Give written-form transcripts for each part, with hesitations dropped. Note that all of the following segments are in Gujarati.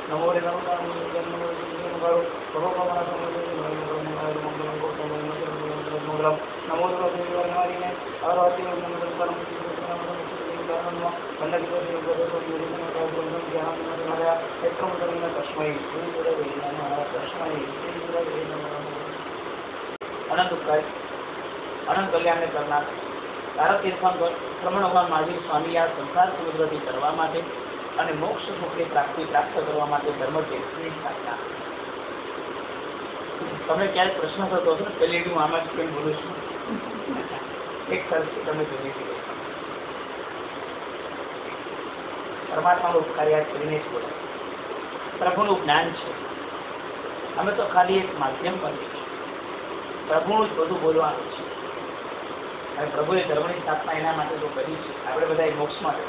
नमो रे नमो अनंत कल्याण करनार तारा तीर्थंकर श्रमण भगवान महावीर स्वामी आ संसार समुद्रથી તરવા માટે અને મોક્ષ સુખની પ્રાપ્તિ પ્રાપ્ત કરવા માટે ધર્મ ક્ષેત્રની સ્થાપના. તમે ક્યાંય પ્રશ્ન થતો હતો પેલી હું આમાં જ કેમ બોલું છું? એક સરસથી તમે જોઈ શકો પરમાત્માનું કાર્ય કરીને જ બોલે. પ્રભુનું જ્ઞાન છે. અમે તો ખાલી એક માધ્યમ બની પ્રભુનું જ બધું બોલવાનું છે. અને પ્રભુએ ધર્મની સ્થાપના એના માટે તો કરી છે. આપણે બધા એ મોક્ષ માટે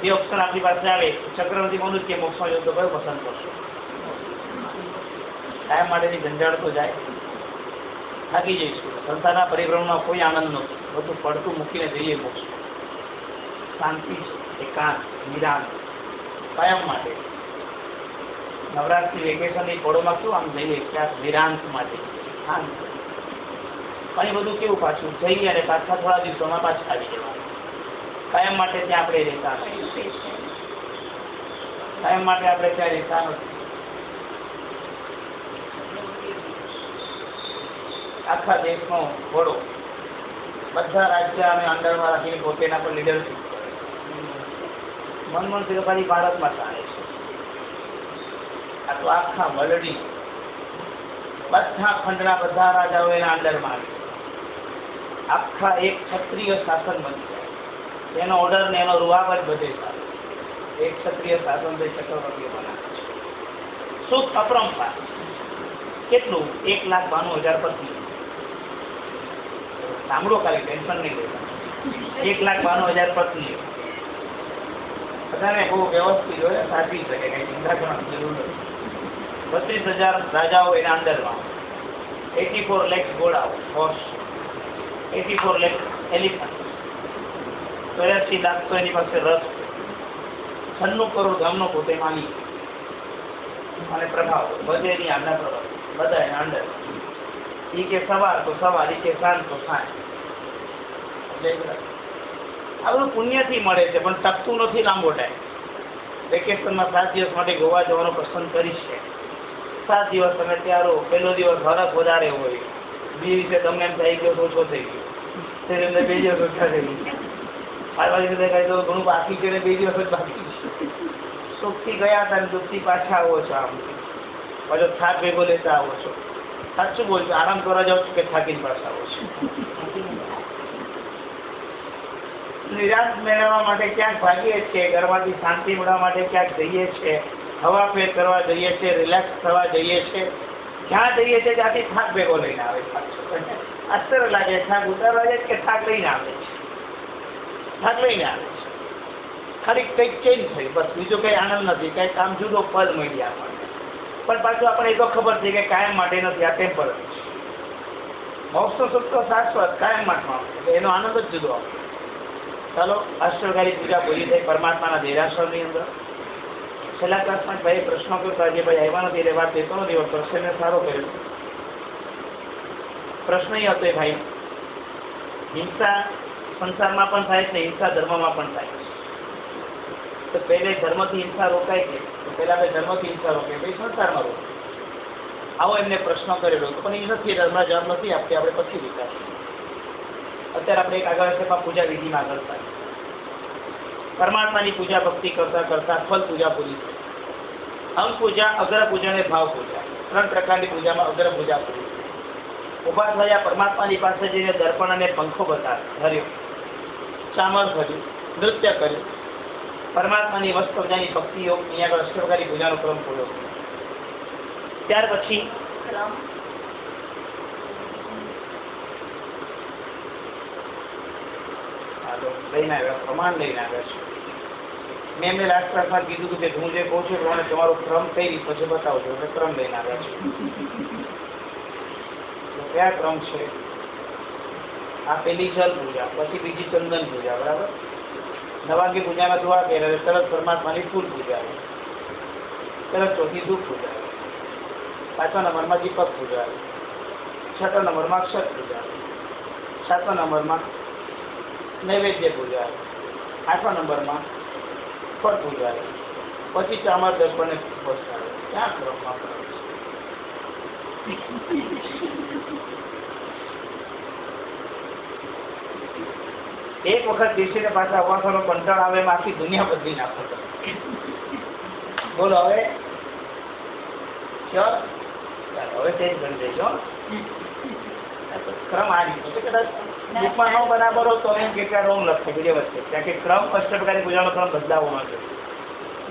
બે ઓપ્શન આપણી પાસે આવે ચક્રવર્તી બોલું કે મોક્ષમાં જવું તો કયો પસંદ કરશો? કાયમ માટેની ઝંઝાળ તો જાય, થાકી જઈશું. સંસારના પરિભ્રમણમાં કોઈ આનંદ નથી. બધું પડતું મૂકીને જઈએ મોક્ષ. શાંતિ છે, એકાંત, નિરાંત, કાયમ માટે. નવરાત્રી વેકેશનની પળોમાં શું આમ જઈએ ક્યાંક નિરાંત માટે, શાંત. અહીં બધું કેવું પાછું જઈએ અને પાછા થોડા દિવસોમાં પાછા આવી જવાનું. કાયમ માટે ત્યાં આપણે રહેતા નથી. કાયમ માટે આપણે ત્યાં રહેતા નથી. આખા દેશનો ઘોડો બધા રાજ્ય અને અંડરમાં રાખીને પોતેના પર લીડરશીપ મનમોહન સિંહ ખાલી ભારતમાં ચાલે છે. આ તો આખા વર્લ્ડની બધા ખંડના બધા રાજાઓ એના અંડરમાં આવે. આખા એક ક્ષત્રિય શાસન બની જાય. એનો ઓર્ડર ને એનો રૂઆબ જ બધે ચાલે. એક ક્ષત્રિય શાસન થી ચક્રવર્તીઓ બનાવે છે. સુખ અપરંપાર. કેટલું? 1,92,000 પતિ. સાંભળો ખાલી, ટેન્શન નહીં લેતા. 1,92,000 પત્નીઓ. બધાને બહુ વ્યવસ્થિત હોય, સાચી શકે, કઈ ચિંતા કરવાની જરૂર નથી. 32,000 રાજાઓ એના અંદરમાં. 84 લાખ ઘોડાઓ, હોર્સ. 84 લાખ એલિફન્ટ. 84 લાખ તો એની પાસે રસ. 96 કરોડ ગામનો પોતે માલિક અને પ્રભાવ બધે એની આજ્ઞા પ્રભાવ બધા એના અંદર. એ કે સવાર તો સવાર, એ કે સાંજ તો સાંજ. આ બધું પુણ્યથી મળે છે, પણ ટકતું નથી લાંબો ટાઈમ. વેકેશનમાં 7 દિવસ માટે ગોવા જવાનો પસંદ કરી છે. 7 દિવસ તમે ત્યારો, પહેલો દિવસ હરખ વધારે હોય, બીજી રીતે તમને એમ થઈ ગયો ઓછો થઈ ગયો, ત્યારે 2 દિવસ ઓછા થઈ ગયા. પાડવાની રીતે કઈ તો ઘણું બાકી છે ને 2 દિવસ જ બાકી છે. સુખથી ગયા હતા ને દુઃખથી પાછા આવો છો. આમ પાછો થાક ભેગો લેતા આવો છો. સાચું બોલજો, આરામ કરવા જાઓ છો કે થાકીને પાછા આવો છો. નિરાંત મેળવવા માટે ક્યાંક ભાગીએ છીએ, ઘરમાંથી શાંતિ મેળવવા માટે ક્યાંક જઈએ છીએ, હવા ફેર કરવા જઈએ છીએ, રિલેક્સ થવા જઈએ છીએ. જ્યાં જઈએ છીએ ત્યાંથી થાક ભેગો લઈને આવે છે. આશ્ચર્ય લાગે, થાક ઉતારવા જાય કે થાક લઈને આવે છે. થાક લઈને આવે છે. ખાલી કંઈક ચેન્જ થઈ, બસ બીજો કંઈ આનંદ નથી. કંઈક આમ જુદો પદ મળી આપણને. પણ પાછું આપણે એ તો ખબર છે કે કાયમ માટે નથી, આ ટેમ્પરરી છે. મોક્ષનો સુખ તો શાશ્વત કાયમ માટે આવે, એનો આનંદ જ જુદો આવે. ચાલો, અષ્ટગારી પૂજા પૂરી થઈ પરમાત્માના દેરાસરની અંદર. છેલ્લા ક્લાસમાં ભાઈ પ્રશ્નો કરતા જે ભાઈ આવ્યા નથી એટલે વાત દેતો નથી, પ્રશ્નને સારો કર્યો. પ્રશ્ન એ હતો ભાઈ, હિંસા સંસારમાં પણ થાય છે, હિંસા ધર્મમાં પણ થાય છે. તો પહેલે ધર્મથી હિંસા રોકાય છે, તો પહેલા આપણે ધર્મથી હિંસા રોકાય, પછી સંસારમાં રોકાય. આવો એમને પ્રશ્ન કરેલો હતો, પણ એ નથી, ધર્મના જવાબ નથી આપતી, આપણે પછી વિચાર. અત્યારે આપણે એક આગળ સ્ટેપમાં પૂજા વિધિમાં આગળ થાય. પરમાત્માની પૂજા ભક્તિ કરતા કરતા ફલ પૂજા પૂરી થઈ. અંગ પૂજા, અગ્ર પૂજા અને ભાવ પૂજા, 3 પ્રકારની પૂજામાં અગ્ર પૂજા પૂરી. ઉભા થયા પરમાત્માની પાસે જઈને દર્પણ અને પંખો ધર્યો, ચામર ભર્યું, નૃત્ય કર્યું. પરમાત્માની વસ્તુજાની ભક્તિ યોગ અહીંયા આગળ અષ્ટપ્રકારની પૂજાનો ક્રમ પૂરો. ત્યાર પછી લઈને આવ્યા, પ્રમાણ લઈને આવ્યા છે. મેં એમને લાસ્ટ ક્લાસમાં કીધું હતું કે હું જે કહું છું પ્રમાણે તમારો ક્રમ કઈ રીતે પછી બતાવજો, એટલે ક્રમ લઈને આવ્યા છે. કયા ક્રમ છે? આ પેલી જલ પૂજા, પછી બીજી ચંદન પૂજા, બરાબર. નવાંગી પૂજામાં ધોવા પહેરે, તરત પરમાત્માની ફૂલ પૂજા આવે. પેલા ચોથી ધૂપ પૂજા આવે, 5મા નંબરમાં દીપક પૂજા આવે, 6મા નંબરમાં અક્ષર પૂજા આવે, 7મા નંબરમાં નૈવેદ્ય પૂજા આવે, 8મા નંબરમાં ફળ પૂજા આવે, પછી ચામર દર્પણને પહોંચાડે. ક્યાં ક્રમમાં એક વખત બેસીને પાછા અવાસનો કંટાળ આવે એમાં આખી દુનિયા બદલી નાખો. બોલો હવે હવે ચેન્જ કરી દેજો. ક્રમ આ રીતે કદાચ બુકમાં ન બરાબર હોય તો એમ કેટલા રોંગ લખે બીજે વચ્ચે, કારણ કે ક્રમ અષ્ટપ્રકારની પૂજાનો ક્રમ બદલાવો ન છે.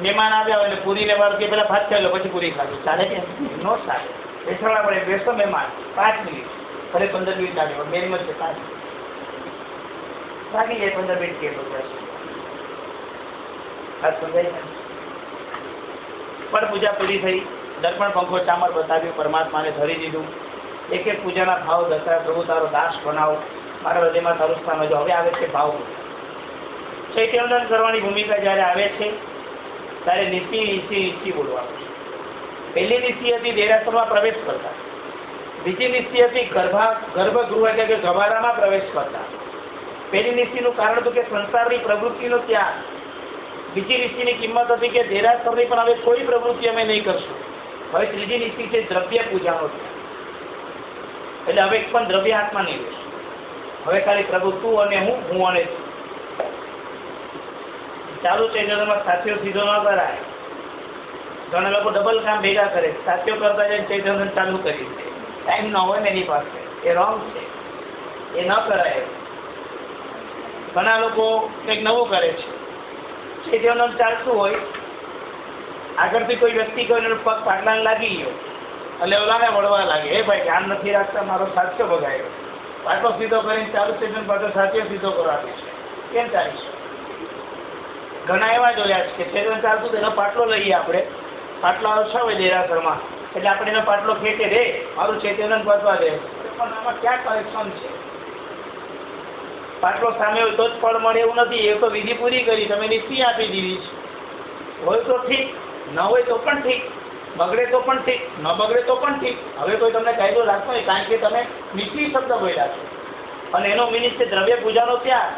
મહેમાન આવ્યા હોય એટલે પૂરીને વાર કે પેલા ભાત ખાઈ લો પછી પૂરી ખાધું, ચાલે કે નો ચાલે? બેસવા પડે, બેસો મહેમાન 5 મિનિટ, ભલે 15 મિનિટ લાગે પણ બેન છે 5 મિનિટ લાગી જાય, 15 મિનિટ કે પણ પૂજા પૂરી થઈ, દર્પણ પંખો ચામર બતાવ્યું, પરમાત્માને ધરી દીધું. એક એક પૂજાના ભાવ દર્શાવ્યા. પ્રભુ તારો દાસ બનાવો, મારા હૃદયમાં તારું સ્થાન જો. હવે આવે છે ભાવ. ચૈત્યવંદન કરવાની ભૂમિકા જ્યારે આવે છે ત્યારે નીતિ નીતિ નીતિ બોલવાનું છે. પહેલી નીતિ હતી દેરાસરમાં પ્રવેશ કરતા, બીજી નીતિ હતી ગર્ભગૃહ એટલે કે ગભારામાં પ્રવેશ કરતા. પહેલી નીતિનું કારણ હતું કે સંસારની પ્રવૃત્તિનો ત્યાગ. બીજી નીતિની કિંમત હતી કે દેરાસરની પણ હવે કોઈ પ્રવૃત્તિ અમે નહીં કરશું. હવે ત્રીજી નીતિ છે દ્રવ્ય પૂજાનો ત્યાગ. એટલે હવે એક પણ દ્રવ્ય હાથમાં નહીં રહેશે. હવે ખાલી પ્રભુ તું અને હું અને તું. ચાલુ ચૈતન્યમાં સાથીઓ સીધો ન કરાય. ઘણા લોકો ડબલ કામ ભેગા કરે, સાથીઓ કરતા જાય ચૈતન્ય ચાલુ કરી દે, ટાઈમ ન હોય ને એની પાસે. એ રોંગ છે, એ ન કરાય. ઘણા લોકો કંઈક નવું કરે છે, ચૈતન્ય ચાલતું હોય, આગળથી કોઈ વ્યક્તિ કોઈ પગ પાટલાને લાગી ગયો એટલે ઓલાને વળવા લાગે, એ ભાઈ ધ્યાન નથી રાખતા, મારો સાથીઓ બગાડ્યો. પાટલો સીધો કરીને ચાલુ ચૈતન્ય પાટલો સાથીઓ સીધો કરવા દે છે. કેમ ચાલીશું? ઘણા એવા જોયા છે કે ચૈતન્ય ચાલતું તો એનો પાટલો લઈએ આપણે, પાટલો આવશે હોય દેરાસરમાં એટલે આપણે એનો પાટલો ખેંચે રે, મારું ચૈતન્ય પતવા દે. પણ આમાં ક્યાં કરેક્શન છે? પાટલો સામે હોય તો જ ફળ મળે એવું નથી. એ તો વિધિ પૂરી કરી, તમે નીતિ આપી દીધી છે. હોય તો ઠીક, ન હોય તો પણ ઠીક, બગડે તો પણ ઠીક, ન બગડે તો પણ ઠીક. હવે કોઈ તમને કાયદો રાખતો હોય, કારણ કે તમે નીતિ શબ્દ બોલ્યા છો અને એનો મિનિટ છે દ્રવ્ય પૂજાનો ત્યાગ.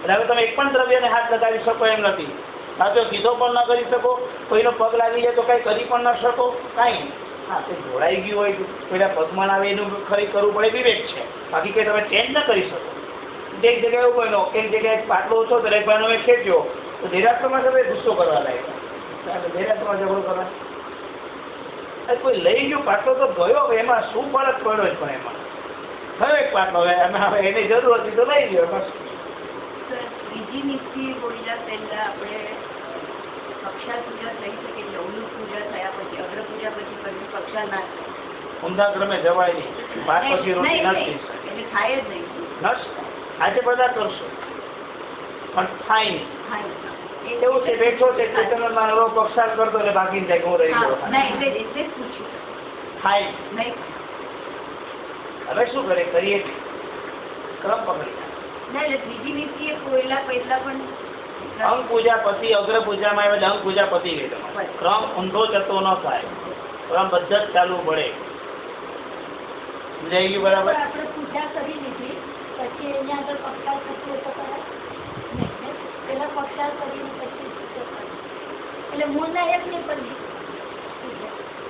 એટલે હવે તમે એક પણ દ્રવ્યને હાથ લગાવી શકો એમ નથી. સાચો સીધો પણ ન કરી શકો, કોઈનો પગ લાગી જાય તો કાંઈ કરી પણ ન શકો, કાંઈ. હા, તે જોડાઈ ગયું હોય, કોઈના પગમાં આવે એનું ખરી કરવું પડે, વિવેક છે. બાકી કંઈ તમે ચેન્જ ન કરી શકો. એક જગ્યાએ એવું કોઈનો એક જગ્યાએ પાટલો ઓછો તો રેખવાનો મેં ખેંચ્યો તો દેરાસરમાં તમે ગુસ્સો કરવા લાગ્યા, દેરાસરમાં ઝઘડો કરવા. કોઈ લઈ ગયો પાટલો તો ગયો, એમાં શું ફરક પડ્યો જ? પણ એમાં હવે એક પાટલો હવે એની જરૂર હતી તો લઈ ગયો. એમાં બીજી નીતિ બોલ્યા પહેલા આપણે પક્ષા પૂજા થઈ શકે, લવની પૂજા થયા પછી અગ્ર પૂજા પછી કરવી પક્ષા ના ઊંધા ક્રમે જવાય નહીં. બાર પછી રોટી નથી એટલે થાય જ નહીં. આજે બધા કરશો પણ થાય નહીં. એવું છે બેઠો છે ચેતનમાં નવો પક્ષાર કરતો એટલે બાકી જાય હું રહી ગયો. થાય નહીં. હવે શું કરે? કરીએ ક્રમ પકડી. બીજી નીતિ એ કોયલા પહેલા પણ અંગ પૂજા પતિ અગ્ર પૂજામાં આવે અંગ પૂજા પતિ ગઈ. ક્રમ ઊંધો જતો ન થાય, ક્રમ બધા જ ચાલવું પડે. સમજાઈ ગયું બરાબર? આપણે પૂજા કરી લીધી પછી અહીંયા આગળ પક્ષાર થતું તો કરાય પેલા પક્ષાર કરીને પછી એટલે મૂળના એક નહીં પણ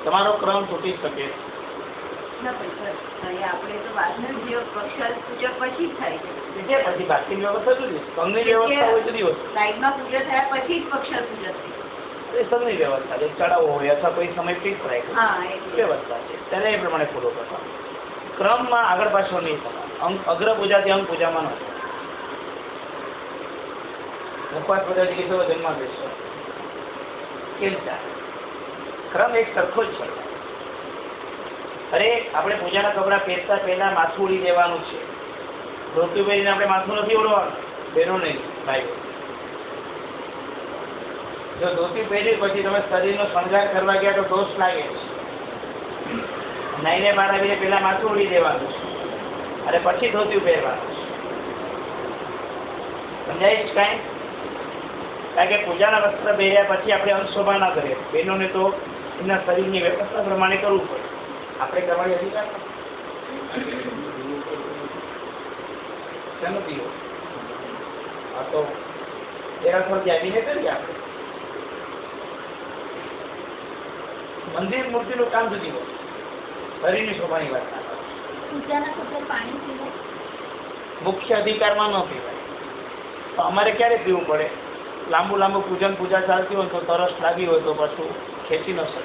તમારો ક્રમ તૂટી શકે. આપણે તો વાસણ જે પક્ષાર પૂજા પછી જ થાય છે, પછી બાકી વ્યવસ્થા જુદી, સંઘની વ્યવસ્થા હોય જુદી વસ્તુ. લાઈનમાં પૂજા થયા પછી જ પક્ષાર પૂજા થાય. એ સંઘની વ્યવસ્થા છે, ચડાવો હોય અથવા કોઈ સમય ફિક્સ રાખે વ્યવસ્થા છે ત્યારે એ પ્રમાણે પૂરો કરવા. ક્રમમાં આગળ પાછળ નહીં થવા. અગ્ર પૂજાથી અંગ પૂજામાં ન થાય. મુખવાસ પદ્ધતિ કીધો જન્મા બેસો કેમ ચાલે? ક્રમ એક સરખો જ છે. અરે આપણે પૂજાના કપડા પહેરતા પહેલા માથું ઉડી દેવાનું છે. ધોતી પહેરીને આપણે માથું નથી ઓળવાનું, બહેનો નહીં ભાઈ. જો ધોતી પહેરી પછી તમે શરીરનો શણગાર કરવા ગયા તો દોષ લાગે છે. નાઈને બહાર આવીને પેલા માથું ઉડી દેવાનું છે અને પછી ધોતી પહેરવાનું છે. સમજાય જ કાંઈ? કારણ કે પૂજાના વસ્ત્ર પહેર્યા પછી આપણે અંશોભા ના કરીએ. બહેનોને તો એમના શરીરની વ્યવસ્થા પ્રમાણે કરવું પડે. આપણે કરવાની અધિકાર શેનો પીવો? આ તો દેરાસરથી આવીને કરીએ આપણે. મંદિર મૂર્તિનું કામ જુદી હોય, શરીરની શોભાની વાત ના કરે. પૂજાના પછી પાણી પીવું મુખ્ય અધિકારમાં ન પીવાય. તો અમારે ક્યારે પીવું પડે? લાંબુ લાંબુ પૂજા ચાલતી હોય તો તરસ લાગી હોય તો પાછું ખેંચી ન શકે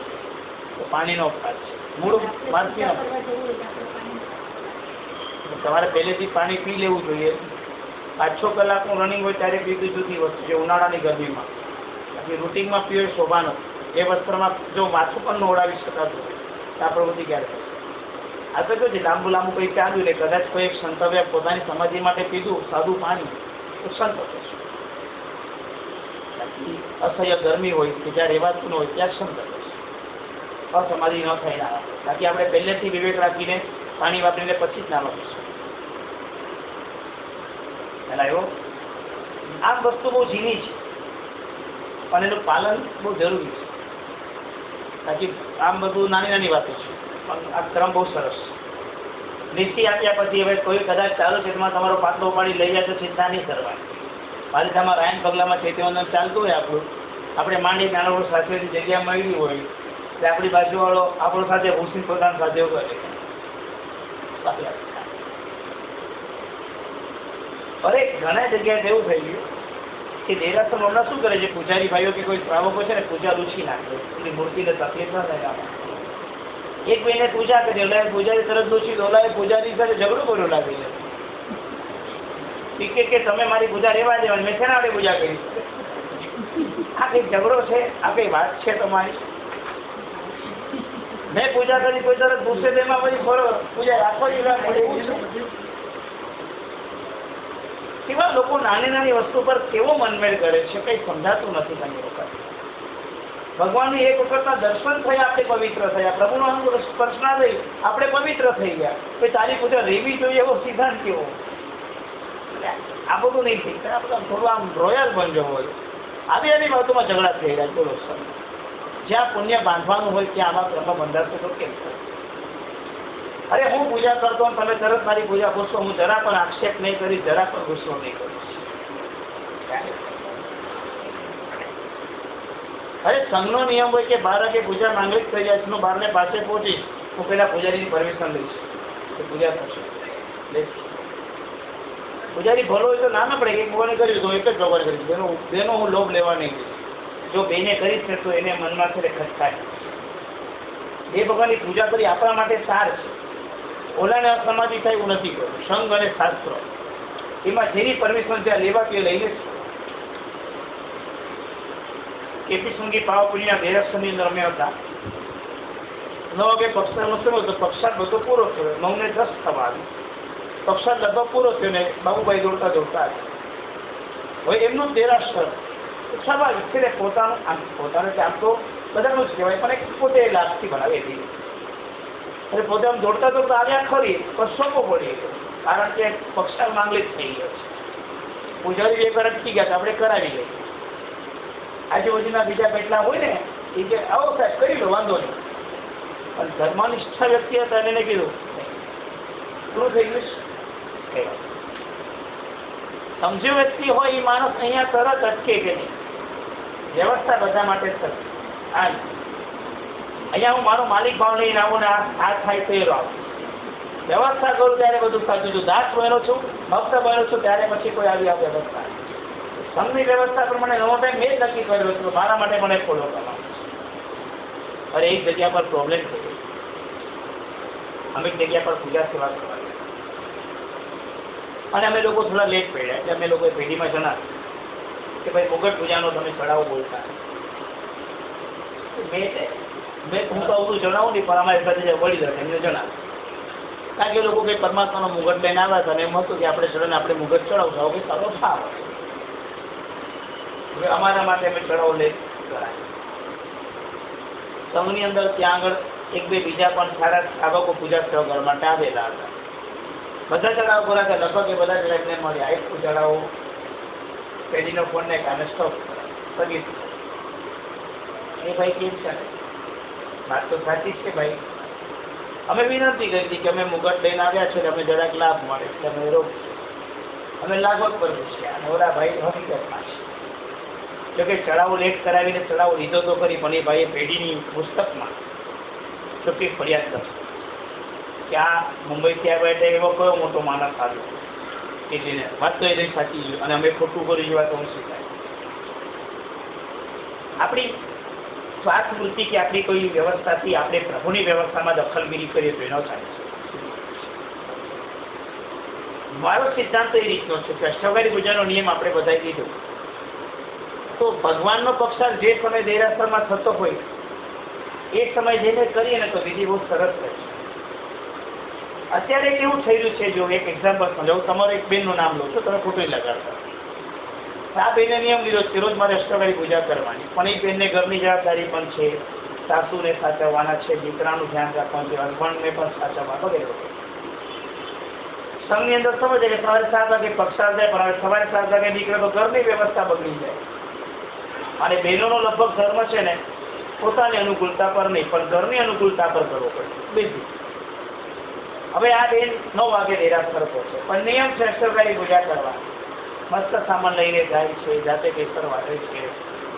તો પાણીનો અપઘાત છે. મૂળ મારથી તમારે પહેલેથી પાણી પી લેવું જોઈએ. 5-6 કલાકનું રનિંગ હોય ત્યારે પીવું જુદી વસ્તુ છે, ઉનાળાની ગરમીમાં. બાકી રૂટિનમાં પીવે શોભાનો. એ વસ્ત્રમાં જો માથું પણ ન ઓળાવી શકાતું હોય તો આ પ્રવૃત્તિ ક્યારે થશે? આ તો જો છે લાંબુ લાંબુ કંઈ ચાલ્યું એટલે કદાચ કોઈ એક સંતવ્ય પોતાની સમાધિ માટે પીધું સાદું પાણી તો સંત થશે. અસહ્ય ગરમી હોય કે જ્યાં રહેવાતું ન હોય ત્યાં સંત થશે. અસમાધિ ન થાય ના. બાકી આપણે પહેલેથી વિવેક રાખીને પાણી વાપરીને પછી જ ના વાપરીશું. પેલા એવો આ વસ્તુ બહુ ઝીણી છે પણ એનું પાલન બહુ જરૂરી છે. બાકી આમ બધું નાની નાની વાતો છે પણ આ ક્રમ બહુ સરસ છે. નીતિ આપ્યા પછી હવે કોઈ કદાચ ચાલુ ક્ષેત્રમાં તમારો પાટલો ઉપાડી લઈ જાય તો ચિંતા નહીં કરવાની. પાલિતામાં રાયણ પગલામાં ચૈત્યવંદન ચાલતું હોય આપણું, આપણે માંડી નાનો સાથેની જગ્યા મળી હોય એટલે આપણી બાજુવાળો આપણો સાથે હુસીન પોતાના સાથે એવું કરે. અરે ઘણા જગ્યાએ એવું થઈ ગયું કે દેરાસર હમણાં શું કરે છે, પૂજારી ભાઈઓ કે કોઈ શ્રાવકો છે ને પૂજા રૂચી નાખે એની મૂર્તિને તકલીફ ન થાય. એક મહિને પૂજા કરી ઓલા પૂજારી તરત દોષી ઓલા પૂજારી સાથે ઝઘડો કર્યો લાગી કે તમે મારી પૂજા રહેવા દેવાની, મેં છે ને આપણે પૂજા કરી. આ કઈ ઝઘડો છે? આ કઈ વાત છે તમારી? મેં પૂજા કરી કોઈ તરત ગુસ્સે તેમાં પછી ફરો પૂજા રાખો એવા લોકો નાની નાની વસ્તુ પર કેવો મનમેળ કરે છે કઈ સમજાતું નથી. ઘણી વખત ભગવાનની એક વખતના દર્શન થયા આપણે પવિત્ર થયા, પ્રભુનો સ્પર્શ ના થઈ આપણે પવિત્ર થઈ ગયા. પછી તારી પૂજા રહેવી જોઈએ એવો સિદ્ધાંત કેવો? આ બધું નહીં થઈ ગયા. બધા થોડું આમ રોયલ બનજો હોય. આવી આવી વાતોમાં ઝઘડા થઈ રહ્યા. બોલો સર, જ્યાં પુણ્ય બાંધવાનું હોય ત્યાં આવા ક્રમમાં બંધાશે તો કેમ? અરે હું પૂજા કરતો તમે તરત મારી પૂજા પૂછશો, હું જરા પણ આક્ષેપ નહીં કરી, જરા પણ ગુસ્સો નહીં કરીશ. અરે સંઘનો નિયમ હોય કે 12 વાગે પૂજા માંગલિક થઈ જાય છે, 12 પાસે પહોંચીશ, હું પેલા પૂજારીની પરમિશન લઈશ તો પૂજા થશે. પૂજારી ભલો હોય તો ના પડે. એક ભગવાને કર્યું તો એક જ ભગવાન કર્યું, બેનો હું લોભ લેવા નહીં. જો બેને કરીશ ને તો એને મનમાં છે ખચકાય. એ ભગવાનની પૂજા કરી આપણા માટે સાર છે. ઓલાને અસમાધિ થાય એવું નથી કર્યું. સંઘ અને શાસ્ત્ર એમાં જેની પરમિશન ત્યાં લેવા તે લઈને છે. કેપી સંઘી પાવાપુરીના દેરાસરની અંદર અમે હતા. 9 વાગે પક્ષાનો સમય તો પક્ષાત બધો પૂરો થયો. 9 ને 10 થવા આવી. પક્ષાત લગભગ પૂરો થયો ને બાબુભાઈ દોડતા દોડતા હવે એમનું દેરાસર સ્વાભાવિક છે પોતાનું આમ તો બધાનું જ કહેવાય પણ એક પોતે લાભથી બનાવે હતી. એટલે પોતે આમ દોડતા દોડતા આવ્યા ખરી પણ સોંપો પડી ગયો કારણ કે પક્ષાર માંગલિક થઈ ગયો છે. પૂજારી બે વાર અટકી ગયા આપણે કરાવી લઈએ. આજુબાજુના બીજા કેટલા હોય ને એ કે આવો સાહેબ કરી લો વાંધો નહીં, પણ ધર્મનિષ્ઠા વ્યક્તિ હતા એને કીધું પૂરું થઈ ગયું. સમજુ વ્યક્તિ હોય એ માણસ અહીંયા તરત અટકે કે નહીં. વ્યવસ્થા બધા માટે જ થશે. અહીંયા હું મારો માલિક ભાવ લઈને આવું ને આ થાય તો એ આવું વ્યવસ્થા કરું ત્યારે બધું સાચું છું. દાસ બહેનો છું, ભક્ત બહેનો છું ત્યારે પછી કોઈ આવી આ વ્યવસ્થા. સંઘની વ્યવસ્થા પ્રમાણે નવો ટાઈમ મેં જ નક્કી કર્યો હતો મારા માટે મને ફોલો કરવાનો. અરે એક જગ્યા પર પ્રોબ્લેમ થઈ ગયો. અમુક જગ્યા પર પૂજા સેવા કરવાની અને અમે લોકો થોડા લેટ પડ્યા એટલે અમે લોકોએ પેઢીમાં જણાવ્યું કે ભાઈ મુગટ પૂજાનો તમે ચડાવો બોલતા. મેં હું તો આવું જણાવું નહીં પણ અમારી સાથે વળી જશે એમને જણાવ્યું. કારણ કે લોકો કંઈ પરમાત્માનો મુગટ લઈને આવ્યા હતા અને એમ હતું કે આપણે ચડને આપણે મુગટ ચડાવશું આવું કંઈ સારો ભાવ. હવે અમારા માટે અમે ચડાવો લેટ કરાય. સંઘની અંદર ત્યાં આગળ એક બે બીજા પણ સારા સાધકો પૂજા સેવા કરવા માટે આવેલા હતા. બધા ચડાવો કરા હતા લગભગ એ બધા ચડાવીને મળ્યા. એક ચડાવો પેઢીનો ફોન ને કારણે સ્ટોપ કરી એ ભાઈ કેમ છે વાત તો સાચી છે ભાઈ. અમે વિનંતી કરી હતી કે અમે મુગટ લઈને આવ્યા છે, અમે જરાક લાભ મળે એટલે અમે રોકશું, અમે લાગવગ પર પૂછ્યા અને ઓલા ભાઈ હકીકતમાં છે. જોકે ચડાવો લેટ કરાવીને ચડાવો લીધો તો કરી, પણ એ ભાઈએ પેઢીની પુસ્તકમાં ચોખ્ખી ફરિયાદ કરશે કે આ મુંબઈથી આવ્યા એટલે એવો કયો મોટો માણસ આવ્યો કે જેને વાત તો એ નહીં સાચી અને અમે ખોટું કરી જેવા તો શું થાય. આપણી સ્વાર્થ વૃત્તિ કે આપણી કોઈ વ્યવસ્થાથી આપણે પ્રભુની વ્યવસ્થામાં દખલગીરી કરીએ તો એનો થાય છે. મારો સિદ્ધાંત એ રીતનો છે કે અષ્ટવકારી પૂજાનો નિયમ આપણે બધાઈ દીધો તો ભગવાનનો પક્ષાર જે સમય દેરાસરમાં થતો હોય એ સમય જઈને કરીએ ને તો વિધિ બહુ સરસ રહે છે. અત્યારે કેવું થઈ રહ્યું છે, જો એક એક્ઝામ્પલ સમજાવું. તમારો એક બેનનું નામ લો છો, તમે ખોટું લગાડતા. આ બેને નિયમ લીધો છે રોજ મારે અષ્ટવકારી પૂજા કરવાની, પણ એ બેનને ઘરની જવાબદારી પણ છે, સાસુને સાચવવાના છે, દીકરાનું ધ્યાન રાખવાનું છે, હસબન્ડને પણ સાચવવા વગેરે વગેરે. સંઘની અંદર સમજે કે સવારે 7 વાગે પક્ષાર જાય, પણ હવે સવારે 7 વાગે નીકળે તો ઘરની વ્યવસ્થા બગડી જાય. અને બહેનોનો લગભગ ધર્મ છે ને પોતાની અનુકૂળતા પર નહીં પણ ઘરની અનુકૂળતા પર કરવો પડે. બીજું હવે આ બેન 9 વાગે દેરાસર પહોંચે, પણ નિયમ છે અષ્ટવકારી પૂજા કરવા. મસ્ત સામાન લઈને જાય છે, જાતે કેસર વાળે છે,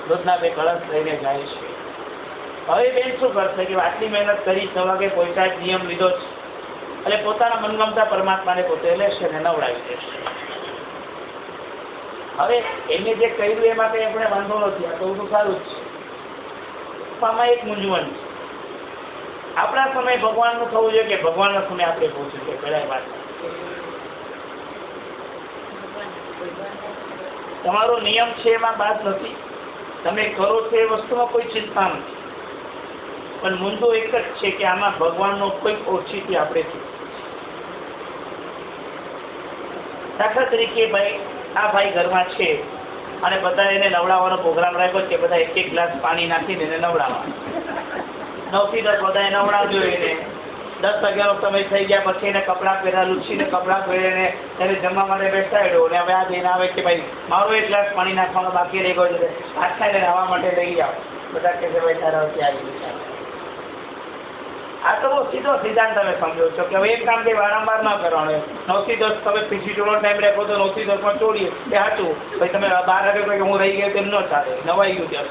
દૂધના 2 કળશ લઈને જાય છે. હવે બેન શું કરશે કે આટલી મહેનત કરી 6 વાગે પહોંચાય, નિયમ લીધો છે એટલે પોતાના મનગમતા પરમાત્માને પોતે લેશે ને નવડાવી દેશે. હવે એને જે કહ્યું એમાં કંઈ આપણે વાંધો નથી, આ તો બધું સારું જ છે. આમાં એક મૂંઝવણ છે. આપણા સમય ભગવાનનું થવું જોઈએ કે ભગવાનના સમય આપણે પહોંચવું જોઈએ? પહેલા વાત તમારો નિયમ છે એમાં બાદ નથી, તમે કરો છો એ વસ્તુમાં કોઈ ચિંતા નથી, પણ મુદ્દો એક જ છે કે આમાં ભગવાનનો કોઈક ઓછીથી આપણે છે. દાખલા તરીકે ભાઈ આ ભાઈ ઘરમાં છે અને બધા એને નવડાવવાનો પ્રોગ્રામ રાખ્યો કે બધા 1-1 ગ્લાસ પાણી નાખીને એને નવડાવવા. 9 થી 10 બધાએ નવડાવજો. એને 10 વાગ્યાનો સમય થઈ ગયા પછી એને કપડાં પહેર્યા, લૂછીને કપડાં પહેરીને એને જમવા માટે બેસાડ્યો. અને હવે આ બેન આવે કે ભાઈ મારો 1 ગ્લાસ પાણી નાખવાનો બાકી રહી ગયો છે, આખા એને નાહવા માટે લઈ જાઓ. બધા કહે છે ભાઈ તારા વચ્ચે આવી ગયું. આ તો બહુ સીધો સિદ્ધાંત તમે સમજો છો કે હવે એક કામ કંઈ વારંવાર ન કરવાનું. 9 થી 10 તમે પીછી ચોળો ટાઈમ રાખો તો 9 થી 10 માં ચોડીએ એ સાચું. ભાઈ તમે 12 વાગે કોઈ હું રહી ગયો તેમ ન ચાલે, નવાઈ ગયું ત્યાં.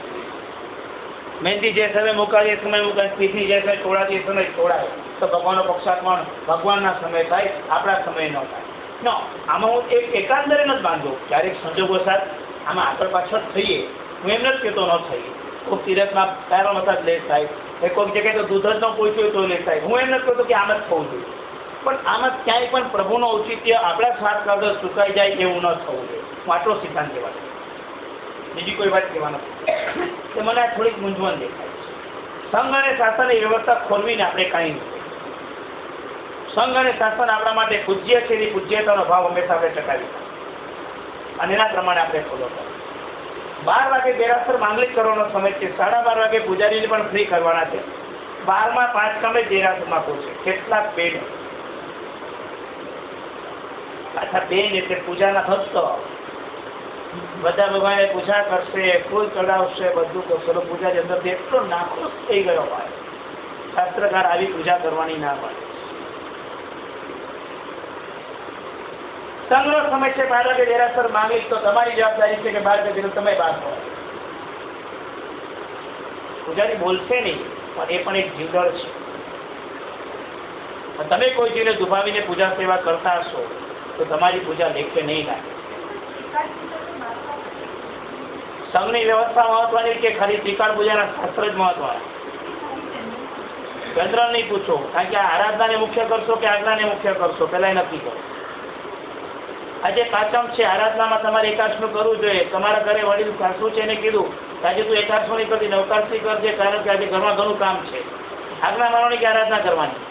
મહેંદી જે સમય મુકાય એ સમય મુકાય, પીઠી જે સમય છોડાય એ સમય છોડાય. તો ભગવાનનો પક્ષાત્મા ભગવાનના સમય થાય, આપણા સમય ન થાય. ન આમાં હું એક એકાંતરે નથી બાંધો, ક્યારેક સંજોગો સાથ આમાં આગળ પાછળ થઈએ, હું એમ નથી કહેતો ન થઈએ. કોઈ તિરથમાં તારો મસાજ લેટ થાય, એ કોઈક જગ્યાએ તો દૂધ જ ન પહોંચ્યું તો લેટ થાય. હું એમ નથી કહેતો કે આમ જ થવું જોઈએ, પણ આમાં ક્યાંય પણ પ્રભુનો ઔચિત્ય આપણા સ્વાર્થ કરતો ચૂકાઈ જાય એવું ન થવું જોઈએ. હું આટલો સિદ્ધાંત કહેવા છું, બીજી કોઈ વાત કહેવા નથી. કે મને આ થોડીક મૂંઝવણ દેખાય છે. સંઘ અને શાસનની વ્યવસ્થા ખોલવીને આપણે કાંઈ નથી. સંઘ અને શાસન આપણા માટે પૂજ્ય છે, એની પૂજ્યતાનો ભાવ હંમેશા આપણે ટકાવી અને એના પ્રમાણે આપણે ફોલો કરીએ. 12 વાગે દેરાસર માંગલિક કરવાનો સમય છે, 12:30 વાગે પૂજારીને પણ ફ્રી કરવાના છે. 12માં 5 કામે દેરાસરમાં પહોંચે. કેટલાક બેન પાછા બેન એટલે પૂજાના ભક્તો બધા ભગવાને પૂજા કરશે, ફૂલ ચડાવશે, બધું કરશે. પૂજારી અંદરથી એટલો નાખુશ થઈ ગયો હોય, શાસ્ત્રકાર આવી પૂજા કરવાની ના પાડે. સંઘનો સમય છે 12 વાગે દેરાસર માંગી તો તમારી જવાબદારી છે કે 12 વાગે તમે બહાર પડો. પૂજારી બોલશે નહીં, પણ એ પણ એક જીવદળ છે. તમે કોઈ જીવને દુભાવીને પૂજા સેવા કરતા હશો તો તમારી પૂજા લેખે નહીં લાગે. સંઘની વ્યવસ્થા મહત્વની કે ખાલી ત્રિકાળ પૂજાના શાસ્ત્ર જ મહત્વના? જનરલ નહીં પૂછો, કારણ કે આરાધનાને મુખ્ય કરશો કે આજ્ઞાને મુખ્ય કરશો પહેલા નક્કી કરો. આજે કાચમ છે, આરાધનામાં તમારે એકાદશનું કરવું જોઈએ. તમારા ઘરે વડીલ સાસુ છે એને કીધું આજે તું એકાદશો નહીં કરતી, નવકાદશી કરજે, કારણ કે આજે ઘરમાં ઘણું કામ છે. આજ્ઞા માનવાની કે આરાધના કરવાની?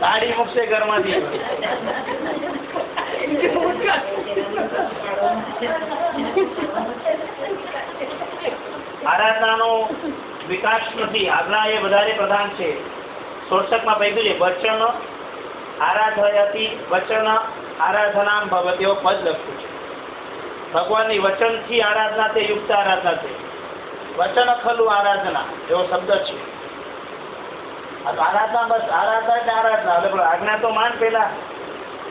કાઢી મૂકશે ઘરમાંથી. આરાધનાનો વિકાસ નથી, આજ્ઞા એ વધારે પ્રધાન છે. 16માં પૈકી છે વચન આરાધયતી વચન આરાધનામ ભવતી એવો પદ લખ્યું છે. ભગવાનની વચનથી આરાધના તે યુક્ત આરાધના છે. વચન ખલું આરાધના એવો શબ્દ છે. આ તો આરાધના, બસ આરાધના એટલે આરાધના. એટલે પણ આજ્ઞા તો માન પેલા.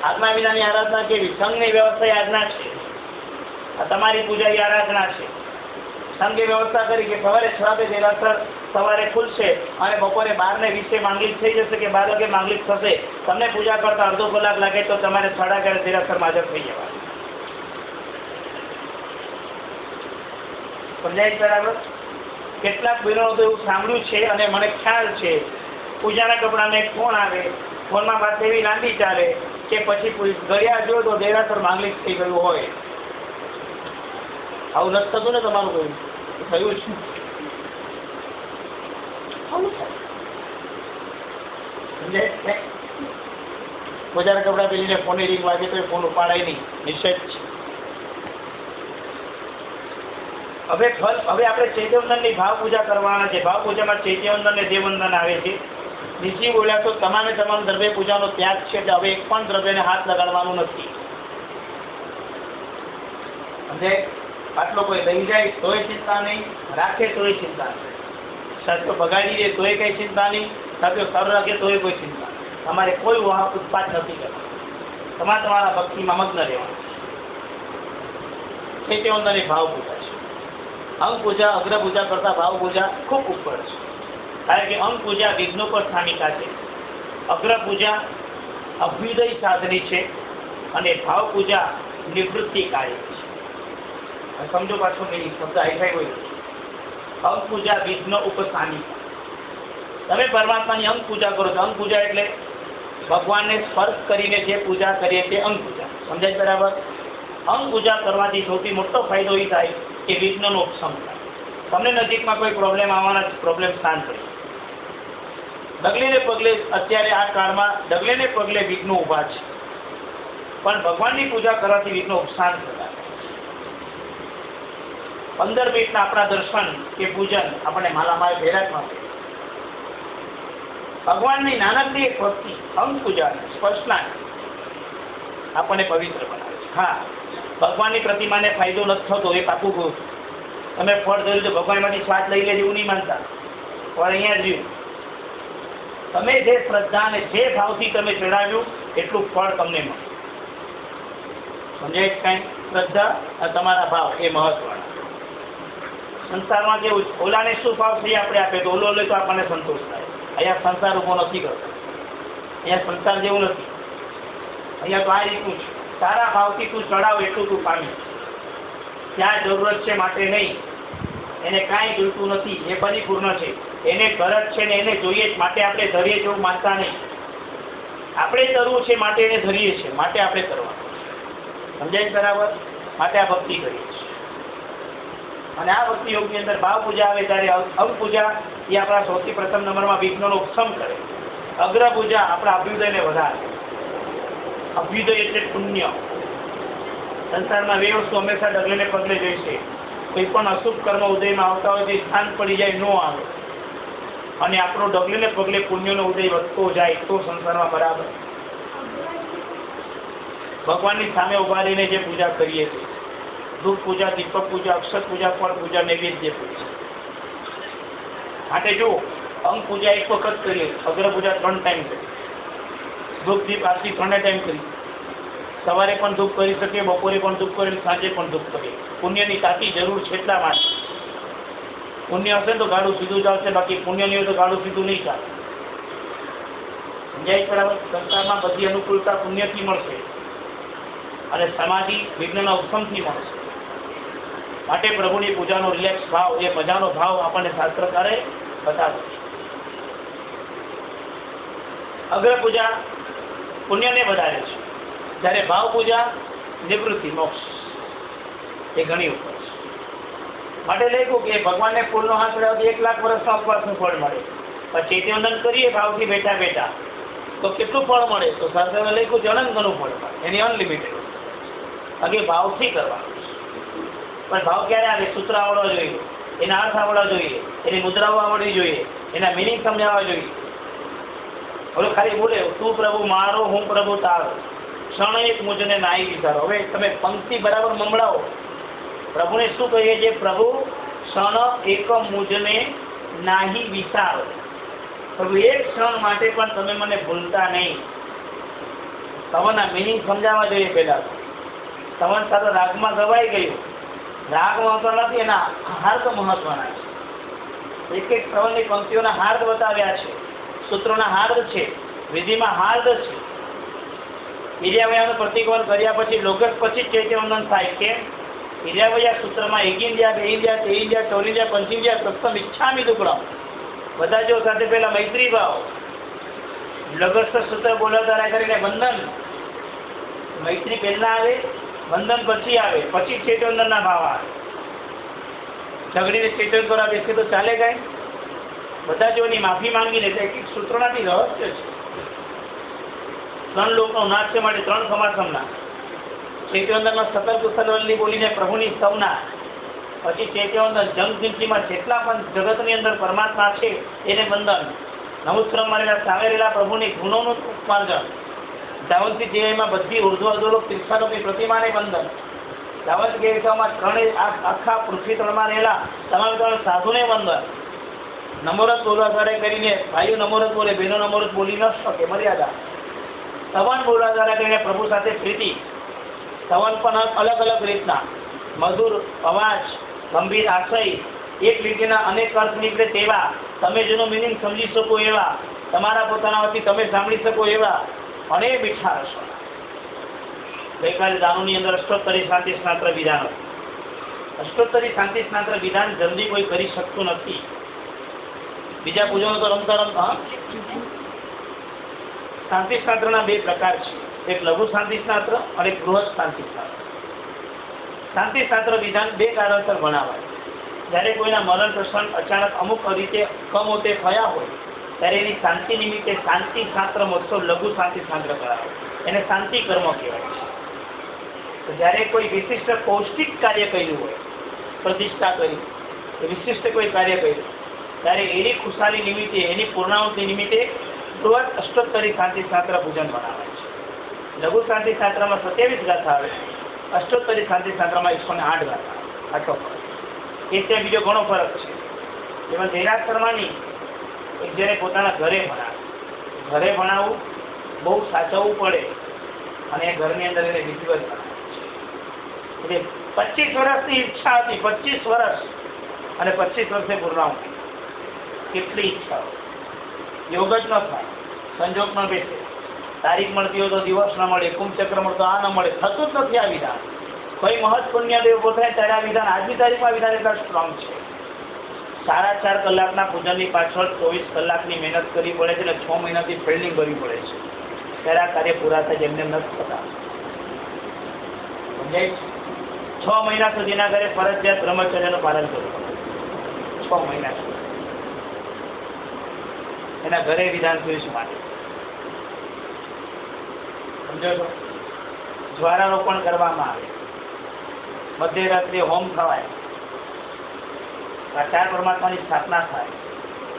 આજ્ઞા વિનાની આરાધના કેવી? સંઘની વ્યવસ્થા એ આજ્ઞા છે. આ તમારી પૂજા એ આરાધના છે. સંઘે વ્યવસ્થા કરી કે સવારે 6 વાગે દેરાસર સવારે ખુલશે અને બપોરે 12:20 માંગલિક થઈ જશે કે 12 વાગે માંગલિક થશે. તમને પૂજા કરતા અડધો કલાક લાગે તો તમારે 11:30 દેરાસરમાં હાજર થઈ જવાનું. સમજાય બરાબર? કેટલાક બહેનો તો એવું સાંભળ્યું છે અને મને ખ્યાલ છે, પૂજાના કપડાને એક ફોન આવે, ફોનમાં વાત એવી લાંબી ચાલે કે પછી ગયા જો તો દેરાસર માંગલિક થઈ ગયું હોય. આવું નથી થતું ને તમારું? કહ્યું થયું છે. પૂજાના કપડા પહેરીને ફોનની રિંગ વાગે તો ફોન ઉપાડાય નહીં, નિષેધ છે. હવે આપણે ચૈત્યવંદનની ભાવ પૂજા કરવાના છે. ભાવ પૂજામાં ચૈત્યવંદન અને દેવવંદન આવે છે. નીચે બોલ્યા તો તમામે તમામ દ્રવ્ય પૂજાનો ત્યાગ છે. એટલે હવે એક પણ દ્રવ્યને હાથ લગાડવાનું નથી. અને આટલો કોઈ લઈ જાય તોય ચિંતા નહીં, રાખે તોય ચિંતા નહીં, શાસ્ત્રો બગાડી દે તોય કઈ ચિંતા નહીં, શાસ્ત્રો સર રાખે તોય કોઈ ચિંતા નહીં. તમારે કોઈ ઉત્પાદ નથી કરવાનો. તમારે તમારા ભક્તિમાં મગ્ન રહેવાનું. ચૈત્યવંદનની ભાવ પૂજા છે. અંગ પૂજા અગ્ર પૂજા કરતા ભાવ પૂજા ખૂબ ઉપર છે. કારણ કે અંગ પૂજા વિઘ્નો પર સ્થાનિકા છે, અગ્ર પૂજા અભ્યુદય સાધની છે અને ભાવ પૂજા નિવૃત્તિ કાર્ય છે. સમજો પાછો કે શબ્દ હાઈફાઈ હોય. અંગ પૂજા વિઘ્ન ઉપસ્થાનિકા. તમે પરમાત્માની અંગ પૂજા કરો છો. અંગ પૂજા એટલે ભગવાનને સ્પર્શ કરીને જે પૂજા કરીએ તે અંગ પૂજા. સમજાય બરાબર? અંગ પૂજા કરવાથી સૌથી મોટો ફાયદો એ થાય કે વિઘ્નનો ઉપશમ થાય. તમને નજીકમાં કોઈ પ્રોબ્લેમ આવવાના, પ્રોબ્લેમ શાંત થાય. ડગલે પગલે અત્યારે આ કાળમાં ડગલે પગલે વિઘ્નો ઊભા છે, પણ ભગવાનની પૂજા કરવાથી વિઘ્નો ઉપશાંત થતા. 15 મિનિટના આપણા દર્શન કે પૂજન આપણને માલામાલ ભેરાટમાં ભગવાનની નાનકડી એક ભક્તિ અંગ પૂજા સ્પર્શના આપણને પવિત્ર બનાવે છે. હા, ભગવાનની પ્રતિમાને ફાયદો નથી થતો એ પાકું કહું છું. તમે ફળ ધર્યું તો ભગવાનમાંથી સ્વાદ લઈ લે એવું નહીં માનતા. ફળ અહીંયા જ રહ્યું. તમે જે શ્રદ્ધા અને જે ભાવથી તમે ચડાવ્યું એટલું ફળ તમને મળે. સમજાય કાંઈ? શ્રદ્ધા અને તમારા ભાવ એ મહત્વના. સંસારમાં કેવું છે, ઓલાને શું ભાવ થઈ આપણે આપે તો ઓલો લે તો આપણને સંતોષ થાય. અહીંયા સંસાર ઉભો નથી કરતો. અહીંયા સંસાર જેવું નથી. અહીંયા તો આ રીતનું છે. સારા ભાવથી તું ચડાવ એટલું તું પામી. ત્યાં જરૂરત છે માટે નહીં, એને કાંઈ જોઈતું નથી, એ પરિપૂર્ણ છે. એને ગરજ છે ને એને જોઈએ જ માટે આપણે ધરીએ જેવું માનતા નહીં. આપણે તરવું છે માટે એને ધરીએ છીએ, માટે આપણે કરવાનું. સમજાય બરાબર? માટે આ ભક્તિ કરીએ છીએ. અને આ ભક્તિ યોગની અંદર ભાવ પૂજા આવે ત્યારે અંગ પૂજા એ આપણા સૌથી પ્રથમ નંબરમાં વિઘ્નોનો ઉપશમ કરે. અગ્ર પૂજા આપણા અભ્યુદયને વધારે. અભ્યુદય એટલે પુણ્ય. સંસારમાં બે વસ્તુ હંમેશા ડગલે પગલે જોઈશે. કોઈ પણ અશુભ કર્મ ઉદયમાં આવતા હોય તે સ્થાન પડી જાય, ન આવે, અને આપણો ડગલે પગલે પુણ્યનો ઉદય વધતો જાય તો સંસારમાં બરાબર. ભગવાનની સામે ઉભા રહીને જે પૂજા કરીએ છીએ, ધૂપ પૂજા, દીપક પૂજા, અક્ષર પૂજા, ફળ પૂજા, નૈવેદ્ય પૂજા. માટે જો અંગ પૂજા એક વખત કરીએ, અગ્ર પૂજા 3 ટાઈમ કરીએ, ધૂપ દીપ આરતી 3 ટાઈમ કરીએ. સવારે પણ ધૂપ કરી શકીએ, બપોરે પણ ધૂપ કરીએ, સાંજે પણ ધૂપ કરીએ. પુણ્યની તાતી જરૂર છે એટલા માટે. પુણ્ય હશે તો ગાડું સીધું ચાલશે, બાકી પુણ્ય નહીં હોય તો ગાડું સીધું નહીં ચાલે. સમજાય બરાબર? સંસારમાં બધી અનુકૂળતા પુણ્યથી મળશે અને સમાધિ વિઘ્નના ઉપશમથી મળશે. માટે પ્રભુની પૂજાનો રિલેક્સ ભાવ, એ મજાનો ભાવ આપણને શાસ્ત્રકારે બતાવ્યો છે. અગ્ર પૂજા પુણ્યને વધારે છે, જ્યારે ભાવ પૂજા નિવૃત્તિ મોક્ષ એ ઘણી ઉપર છે. માટે લખ્યું કે ભગવાનને ફૂલનો હાથ ચડાવતી 1 લાખ વર્ષના ઉપવાસનું ફળ મળે. પછી ચૈત્યવંદન કરીએ ભાવથી બેઠા બેઠા તો કેટલું ફળ મળે? તો શાસ્ત્રને લખ્યું છે અનંતનું ફળ મળે, એની અનલિમિટેડ. બાકી ભાવથી કરવાનું. પણ ભાવ ક્યારે આવે? સૂત્ર આવડવા જોઈએ, એના અર્થ આવડવા જોઈએ, એની મુદ્રાઓ આવડવી જોઈએ, એના મિનિંગ સમજાવવા જોઈએ. હવે ખાલી બોલે તું પ્રભુ મારો, હું પ્રભુ તારો, ક્ષણ એક મુજને નાઈ વિચારો. હવે તમે પંક્તિ બરાબર મંગળાવો પ્રભુને શું કહીએ છીએ? પ્રભુ ક્ષણ એક મુજને નાહી વિસારો. પ્રભુ એક ક્ષણ માટે પણ તમે મને ભૂલતા નહીં. સ્તવનના મિનિંગ સમજાવવા જોઈએ. પહેલા સ્તવન સાથે રાગમાં ગવાઈ ગયું. રાગ મહત્વ નથી, એના હાર્દ મહત્વના છે. એક એક સ્તવનની પંક્તિઓના હાર્દ બતાવ્યા છે, સૂત્રોના હાર્દ છે, વિધિમાં હાર્દ છે. ઇર્યાવયાનું પ્રતિક્રમણ કર્યા પછી લોકસ પછી ચૈત્યવંદન થાય. કેમ? ઇર્યાવયા સૂત્રમાં એગિંદ્યા, બેઇન્દ્યા, તેઇન્દ્યા, ચોરિન્દ્યા, પંચિન્દ્યા, પ્રથમ ઈચ્છામી દુકડમ. બધા જો સાથે પહેલા મૈત્રી ભાવ, લગસ્થ સૂત્ર બોલાધારા કરીને બંધન. મૈત્રી પહેલા આવે, બંધન પછી આવે, પછી ચૈત્યવંદનના ભાવ આવે. ઝઘડીને ચૈતન્ય કરવા બેસે તો ચાલે ગઈ? બધા જો એની માફી માંગી લે. એક એક સૂત્રોનાથી રહસ્ય છે. 3 લોકનો નાશ છે માટે 3 સમાસમના. ચૈત્યવંદનમાં સકલ કુશલવલ્લી બોલીને પ્રભુની સ્તવના. પછી ચૈત્યવંદન જંગજિંદગીમાં જેટલા પણ જગતની અંદર પરમાત્મા છે એને બંધન. નમસ્કાર મારેલા સાવેરેલા પ્રભુની ગુણોનું ઉપાર્જન. ધાવંતી દેહમાં બધી ઉર્ધ્વ અધોલોક તીર્થાલોકની પ્રતિમાને બંધન. ધાવંત ગેરિકામાં 3 આખા પૃથ્વી તળમાં રહેલા તમામ સાધુને બંધન. નમોરત બોલવા દ્વારા કરીને ભાઈઓ નમોરત બોલે, બહેનો નમોરત બોલી ન શકે, મર્યાદા. સ્તવન બોલવા દ્વારા કરીને પ્રભુ સાથે પ્રીતિ. સ્તવન પણ અલગ અલગ રીતના, મધુર અવાજ, ગંભીર આશય, એક લીટીના અનેક અર્થ નીકળે તેવા, તમે જેનો મિનિંગ સમજી શકો એવા, તમારા પોતાના વતી તમે સાંભળી શકો એવા અનેક મીઠા રસો. ગઈકાલે દાનોની અંદર અષ્ટોત્તરી શાંતિ સ્નાત્ર વિધાન. અષ્ટોત્તરી શાંતિ સ્નાત્ર વિધાન જલ્દી કોઈ કરી શકતું નથી. બીજા પૂજનો તો રમતા શાંતિ સ્નાત્રના 2 પ્રકાર છે. એક લઘુ શાંતિ સ્નાત્ર અને એક બૃહદ શાંતિ સ્નાત્ર. શાંતિ સ્નાત્ર વિધાન 2 કારણસર ભણાવાય. જ્યારે કોઈના મરણ પ્રસંગ અચાનક અમુક રીતે કમોતે થયા હોય ત્યારે એની શાંતિ નિમિત્તે શાંતિ સ્નાત્ર મહોત્સવ લઘુ શાંતિ સ્નાત્ર કરાવે. એને શાંતિ કર્મ કહેવાય છે. તો જ્યારે કોઈ વિશિષ્ટ પૌષ્ટિક કાર્ય કર્યું હોય, પ્રતિષ્ઠા કરી, વિશિષ્ટ કોઈ કાર્ય કર્યું, ત્યારે એની ખુશાલી નિમિત્તે, એની પૂર્ણાહુતિ નિમિત્તે બૃહદ અષ્ટોત્તરી શાંતિ શાસ્ત્ર પૂજન બનાવે છે. લઘુ શાંતિ શાસ્ત્રમાં 27 ગાથા આવે, અષ્ટોત્તરી શાંતિ શાસ્ત્રમાં 108 ગાથા. આટલો ફરક. એ ત્યાં બીજો ઘણો ફરક છે. એમાં જયરાજ શર્માની એક જેને પોતાના ઘરે ભણાવે. ઘરે ભણાવવું બહુ સાચવવું પડે અને એ ઘરની અંદર એને વિધિવત ભણાવે છે. એટલે 25 વર્ષની ઈચ્છા હતી, 25 વર્ષ અને 25 વર્ષે પૂર્ણાહુતિ. કેટલી ઈચ્છાઓ, યોગ જ ન થાય, સંજોગ ન બેસે, તારીખ મળતી હોય તો દિવસ ન મળે, કુંભચક્ર મળતો આ ન મળે, થતું જ નથી આ વિધાન. કોઈ મહત્ પુણ્યદેવ ઉભો થાય ત્યારે આ વિધાન, આજની તારીખમાં વિધાન એટલા સ્ટ્રોંગ છે. 4.5 કલાકના પૂજનની પાછળ 24 કલાકની મહેનત કરવી પડે છે અને 6 મહિનાથી ફિલ્ડિંગ કરવી પડે છે. ત્યારે આ કાર્ય પૂરા થાય જેમને નથી થતા. સમજાય? 6 મહિના સુધીના ઘરે ફરજિયાત બ્રહ્મચર્યનું પાલન કરવું પડે. 6 મહિના સુધી એના ઘરે વિધાન જોઈશ માટે. સમજો છો? જ્વારારોપણ કરવામાં આવે, મધ્યરાત્રિએ હોમ થવાય, 4 પરમાત્માની સ્થાપના થાય,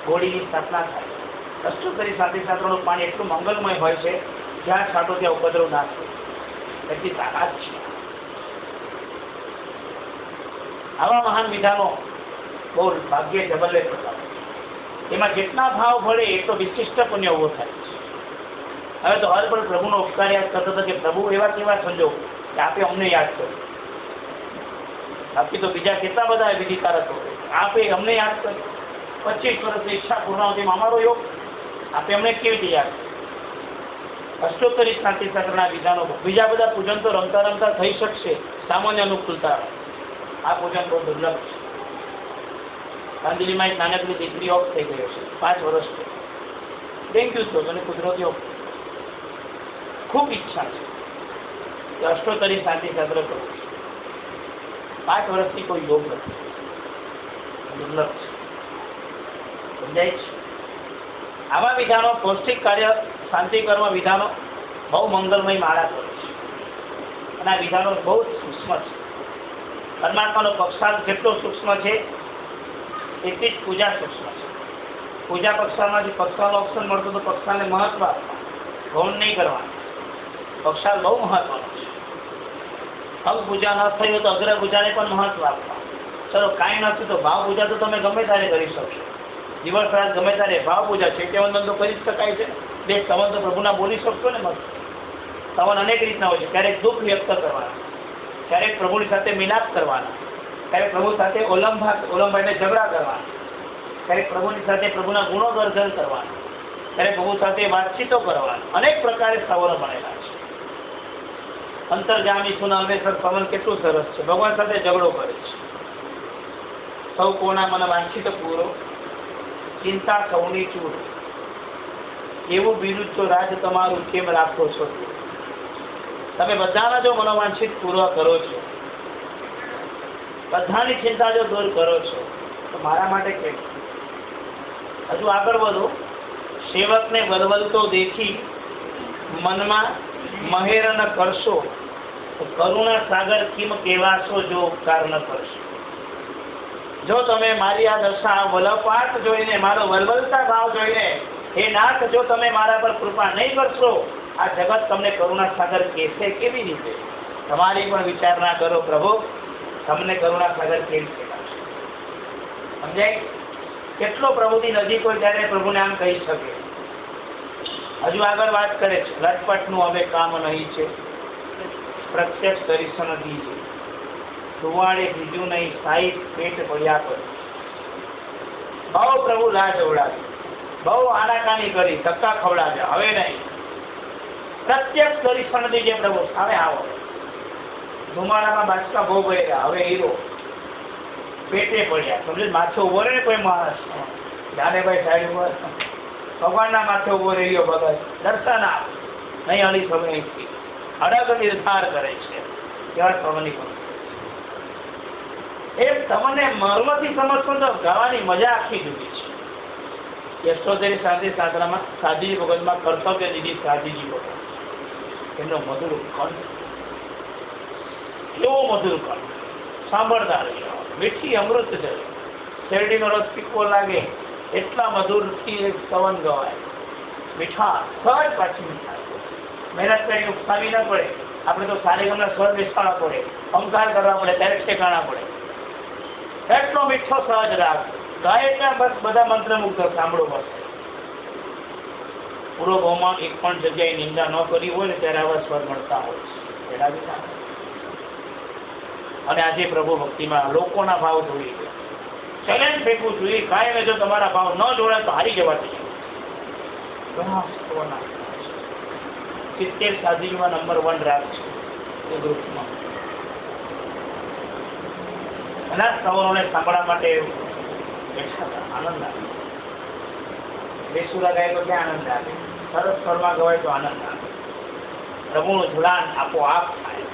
હોળીની સ્થાપના થાય. અષ્ટોત્તરી શાંતિ શાસ્ત્રનું પાણી એટલું મંગલમય હોય છે, જ્યાં છાંટો ત્યાં ઉપદ્રવ ના થાય, એટલી તાકાત છે. આવા મહાન વિધાનો બહુ ભાગ્ય જબલ્લે થતા. એમાં જેટલા ભાવ ભળે એટલો વિશિષ્ટ પુણ્ય ઉભો થાય છે. હવે તો હર પણ પ્રભુનો ઉપકાર યાદ કરતો હતો કે પ્રભુ એવા કેવા સંજોગ કે આપે અમને યાદ કર્યું. બાકી તો બીજા કેટલા બધા વિધિકારકો, આપે અમને યાદ કર્યું. 25 વર્ષની ઈચ્છા પૂર્ણાવતીમાં અમારો યોગ, આપે અમને કેવી રીતે યાદ કર્યું? અષ્ટોત્તરી શાંતિ શાસ્ત્રના વિધાનો, બીજા બધા પૂજન તો રમતા રમતા થઈ શકશે, સામાન્ય અનુકૂળતા. આ પૂજન બહુ દુર્લભ છે. કાંદિલીમાં એક નાનકડી દીકરી ઓફ થઈ ગયો છે, 5 વર્ષથી. ડેન્ગ્યુ થયો અને કુદરતી ઓફ. ખૂબ ઈચ્છા છે કે અષ્ટોત્તરી શાંતિ શાસ્ત્ર કરવું છે. 5 વર્ષથી કોઈ યોગ નથી, દુર્લભ છે. સમજાય છે? આવા વિધાનો, પૌષ્ટિક કાર્ય, શાંતિ કર્મ વિધાનો બહુ મંગલમય માળા કરે છે. અને આ વિધાનો બહુ જ સૂક્ષ્મ છે. પરમાત્માનો પક્ષાલ જેટલો સૂક્ષ્મ છે એટલી જ પૂજા સૂક્ષ્મ છે. પૂજા પક્ષાલમાંથી પક્ષાલનો ઓપ્શન મળતો તો પક્ષાલને મહત્વ આપવા, ગૌણ નહીં કરવાનું. પક્ષાલ બહુ મહત્વનો છે. અંગ પૂજા ન થઈ હોય તો અગ્ર પૂજાને પણ મહત્વ આપવા. ચલો કાંઈ નથી તો ભાવ પૂજા તો તમે ગમે ત્યારે કરી શકશો. દિવસ રાત ગમે ત્યારે ભાવ પૂજા છે તે વંદન તો કરી જ શકાય છે. બે સ્તવન તો પ્રભુના બોલી શકશો ને મત. સ્તવન અનેક રીતના હોય છે. ક્યારેક દુઃખ વ્યક્ત કરવાના, ક્યારેક પ્રભુની સાથે મિલાપ કરવાના, ક્યારેક પ્રભુ સાથે ઓલંભાઈને ઝઘડા કરવાના, ક્યારેક પ્રભુની સાથે પ્રભુના ગુણો દર્શન કરવાના, ક્યારેક પ્રભુ સાથે વાતચીતો કરવાના. અનેક પ્રકારે સ્તવનો બનેલા છે. અંતર્જામી સુનામેશ્વર સ્તવન કેટલું સરસ છે. ભગવાન સાથે ઝઘડો કરે છે. સૌ કોના મને વાંછિત પૂરો, ચિંતા સૌની ચૂર, એવું બીજું તો રાજ તમારું કેમ રાખો છો? તમે બધાના જો મનોવાંછિત પૂરો કરો છો, બધાની ચિંતા જો દૂર કરો છો, તો મારા માટે કેમ? હજુ આગળ વધો. સેવકને વલવલતો દેખી મનમાં મહેર ન કરશો, તો કરુણા સાગર કિમ કહેવાશો જો ઉપકાર ન કરશો. જો તમે મારી આ દશા વલપાટ જોઈને, મારો વલવલતા ભાવ જોઈને, હે નાથ જો તમે મારા પર કૃપા નહીં કરશો, આ જગત તમને કરુણા સાગર કહેશે કેવી રીતે? તમારી પણ વિચારણા કરો પ્રભુ, તમને કરુણા સાગર કેવી કહેવાશે? સમજાય? કેટલો પ્રભુની નજીક હોય ત્યારે પ્રભુને આમ કહી શકે. હજુ આગળ વાત કરે છે, લટપટનું હવે કામ નહીં છે, પ્રત્યક્ષ દર્શન દીજે, સુવાડે બીજું નહીં, સાહિત પેટ પડ્યા પર. બહુ પ્રભુ લાજ ઉડાવી, બહુ આનાકાની કરી, ધક્કા ખવડાવ્યા, હવે નહીં. પ્રત્યક્ષ દર્શન દીજે પ્રભુ, હવે આવો. ધુમાડામાં બાચકા બહુ ભર્યા, હવે હીરો પેટે પડ્યા. સમજે માથે ઉભો રહે ને કોઈ માણસ, જાનેભાઈ સાહેબ ઉપર ભગવાનના માથે ઉભો રહ્યો ભગત, દર્શન આપ નહીં અલી સમયથી અડગ નિર્ધાર કરે છે. કેવા સ્વરની એ તમને મર્મથી સમજશો તો ગાવાની મજા આખી જુદી છે. યશોદેવી શાંતિ સાધનામાં સાધીજી ભગતમાં કર્તવ્ય દીદી સાધીજી ભગત, એમનો મધુર કંઠ, કેવો મધુર કંઠ, સાંભળતા રહ્યો. મીઠી અમૃત છે, શેરડીનો રસ પીકો લાગે એટલા મધુરથી એક સ્તવન ગવાય. મીઠા સહજ પાછી મીઠા, મહેનત કરી ઉકસાવી ના પડે. આપણે તો સારી ગમના સ્વર બેસાડવા પડે, અહંકાર કરવા પડે, ત્યારે ઠેકાણા પડે. એટલો મીઠો સહજ રાગ ગાય એટલે બસ બધા મંત્રમુગ્ધ સાંભળો. બસ પૂરો ભાવમાં એક પણ જગ્યાએ નિંદા ન કરી હોય ને ત્યારે આવા સ્વર મળતા હોય છે. અને આજે પ્રભુ ભક્તિમાં લોકોના ભાવ જોઈ ચેલેન્જ ફેંકવું જોઈએ. કાંઈ ને જો તમારા ભાવ ન જોડાય તો હારી જવાથી. 70 સાધીમાં નંબર 1 રાગ છે એ ગ્રુપમાં. અને સવારોને સાંભળવા માટે બેઠા હતા, આનંદ આવે. બેસુરા ગાય તો ક્યાં આનંદ આવે? સરસ સ્વરમાં ગવાય તો આનંદ આવે. પ્રભુનું જોડાણ આપોઆપ થાય,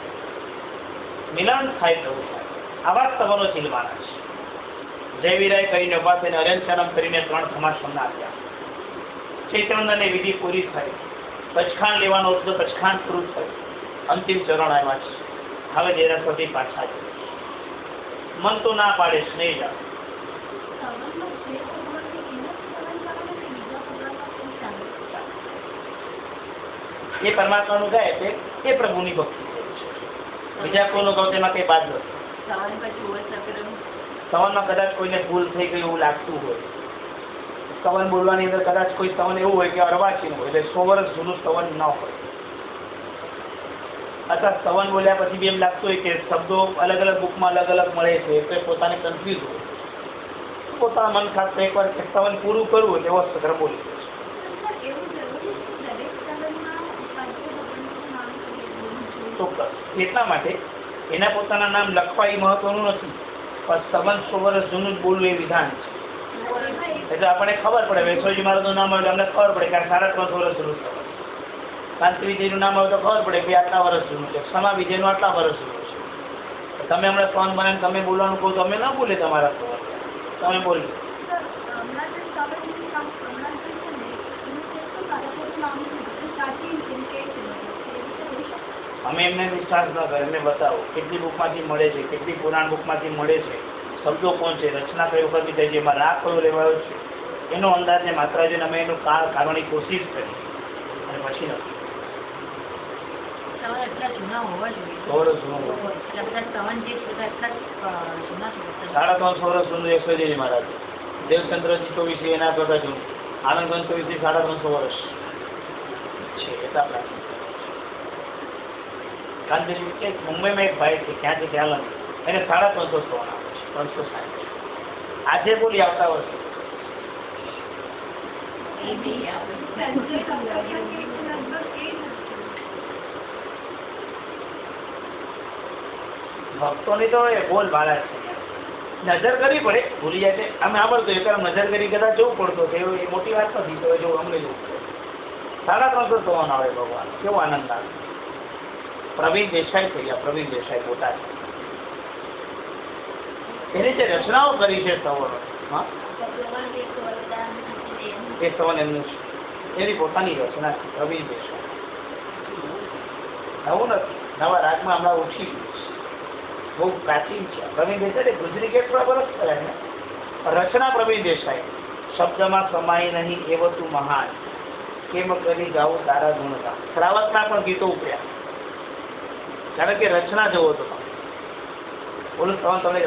મિલન થાય પ્રભુ થાય. આવા સ્તવનો ચીલવાના છે. જયવીરાય કરીને ઉભા થઈને અરંચનમ કરીને 3 સમાસમના આપ્યા. ચૈત્રવંદનની વિધિ પૂરી થઈ, પચખાણ લેવાનો હતો, પચખાણ પૂરું થયું, અંતિમ ચરણ આવ્યા છે. હવે દેરાસરથી પાછા જાય. મન તો ના પાડે સ્નેહ જા. એ પરમાત્માનું ગાય છે એ પ્રભુની ભક્તિ છે. બીજા કોઈનું ગાવ તેમાં કઈ બાદ નથી. સ્તવનમાં કદાચ કોઈને ભૂલ થઈ ગઈ એવું લાગતું હોય, સ્તવન બોલવાની અંદર કદાચ કોઈ સ્તવન એવું હોય કે અર્વાચીન હોય, એટલે 100 વર્ષ જૂનું સ્તવન ન હોય, અથવા સ્તવન બોલ્યા પછી બી એમ લાગતું હોય કે શબ્દો અલગ અલગ બુકમાં અલગ અલગ મળે છે, એટલે પોતાને કન્ફ્યુઝ હોય. પોતાના મન ખાસ એકવાર સ્તવન પૂરું કરવું એટલે એવો સ્તર બોલી ચોક્કસ. એટલા માટે એના પોતાના નામ લખવા એ મહત્વનું નથી, પણ સ્તવન 100 વર્ષ જૂનું જ બોલવું એ વિધાન છે. એટલે આપણને ખબર પડે, વેસોજી મહારાજનું નામ આવે તો અમને ખબર પડે કે આ 350 વર્ષ જૂનું સ્તવન. કાંતિ વિજયનું નામ આવે તો ખબર પડે કે આટલા વર્ષ જૂનું છે, ક્ષમા વિજયનું આટલા વર્ષ જૂનું છે. તમે હમણાં સ્તવન બનાવીને તમે બોલવાનું કહો તો અમે ના બોલે તમારા સ્તવન, તમે બોલી. અમે એમને વિશ્વાસ ન કરે, એમને બતાવો કેટલી બુકમાંથી મળે છે, કેટલી પુરાણ બુકમાંથી મળે છે, શબ્દો કોણ છે, રચના કઈ વખત થઈ છે, એમાં રાગ કયો લેવાયો છે, એનો અંદાજને માત્ર જોઈને અમે એનું કાઢવાની કોશિશ કરી અને પછી નથી. સ્તવન એટલા જૂના હોવા જોઈએ. વર્ષ જૂનું હોય. એટલે બધા સ્તવન જે છે તો એટલા જૂના છે. 350 વર્ષ જૂનું યશોજી મહારાજ. દેવચંદ્રજી 24 એના કરતા જૂનું. આનંદગંજ 24 350 વર્ષ છે. એટલા પ્રાચીન. ગાંધીજી કે મુંબઈમાં એક ભાઈ છે, ક્યાં છે ખ્યાલ નથી, એને 350 સ્તવન આપે છે. 360 આજે બોલી આવતા વર્ષે ભક્તોની તો એ બોલ બાળા છે. નજર કરવી પડે, ભૂલી જાય છે. અમે આવડતું એ કારણ નજર કરી કદાચ જવું પડતું છે, એ મોટી વાત નથી. તો એ જો અમને જવું પડે. 350 સ્તવન આવે ભગવાન. કેવો આનંદ આવે. પ્રવીણ દેસાઈ થઈ ગયા. પ્રવીણ દેસાઈ બોટાદ. એની જે રચનાઓ કરી છે સ્તવનો, હા એ સ્તવન એમનું છે. એની પોતાની રચના છે. પ્રવીણ દેસાઈ નવું નથી, નવા રાગમાં હમણાં ઓછી ગયું છે. બહુ પ્રાચીન છે. પ્રવીણ દેસાઈ ગુજરી કે થોડા વર્ષ થયા ને. રચના પ્રવીણ દેસાઈ. શબ્દમાં સમાય નહીં એવો તું મહાન, કેમ કરી ગાવું તારા ગુણગાન. શ્રાવકના પણ ગીતો ઉપડ્યા, કારણ કે રચના જોવો તો બોલું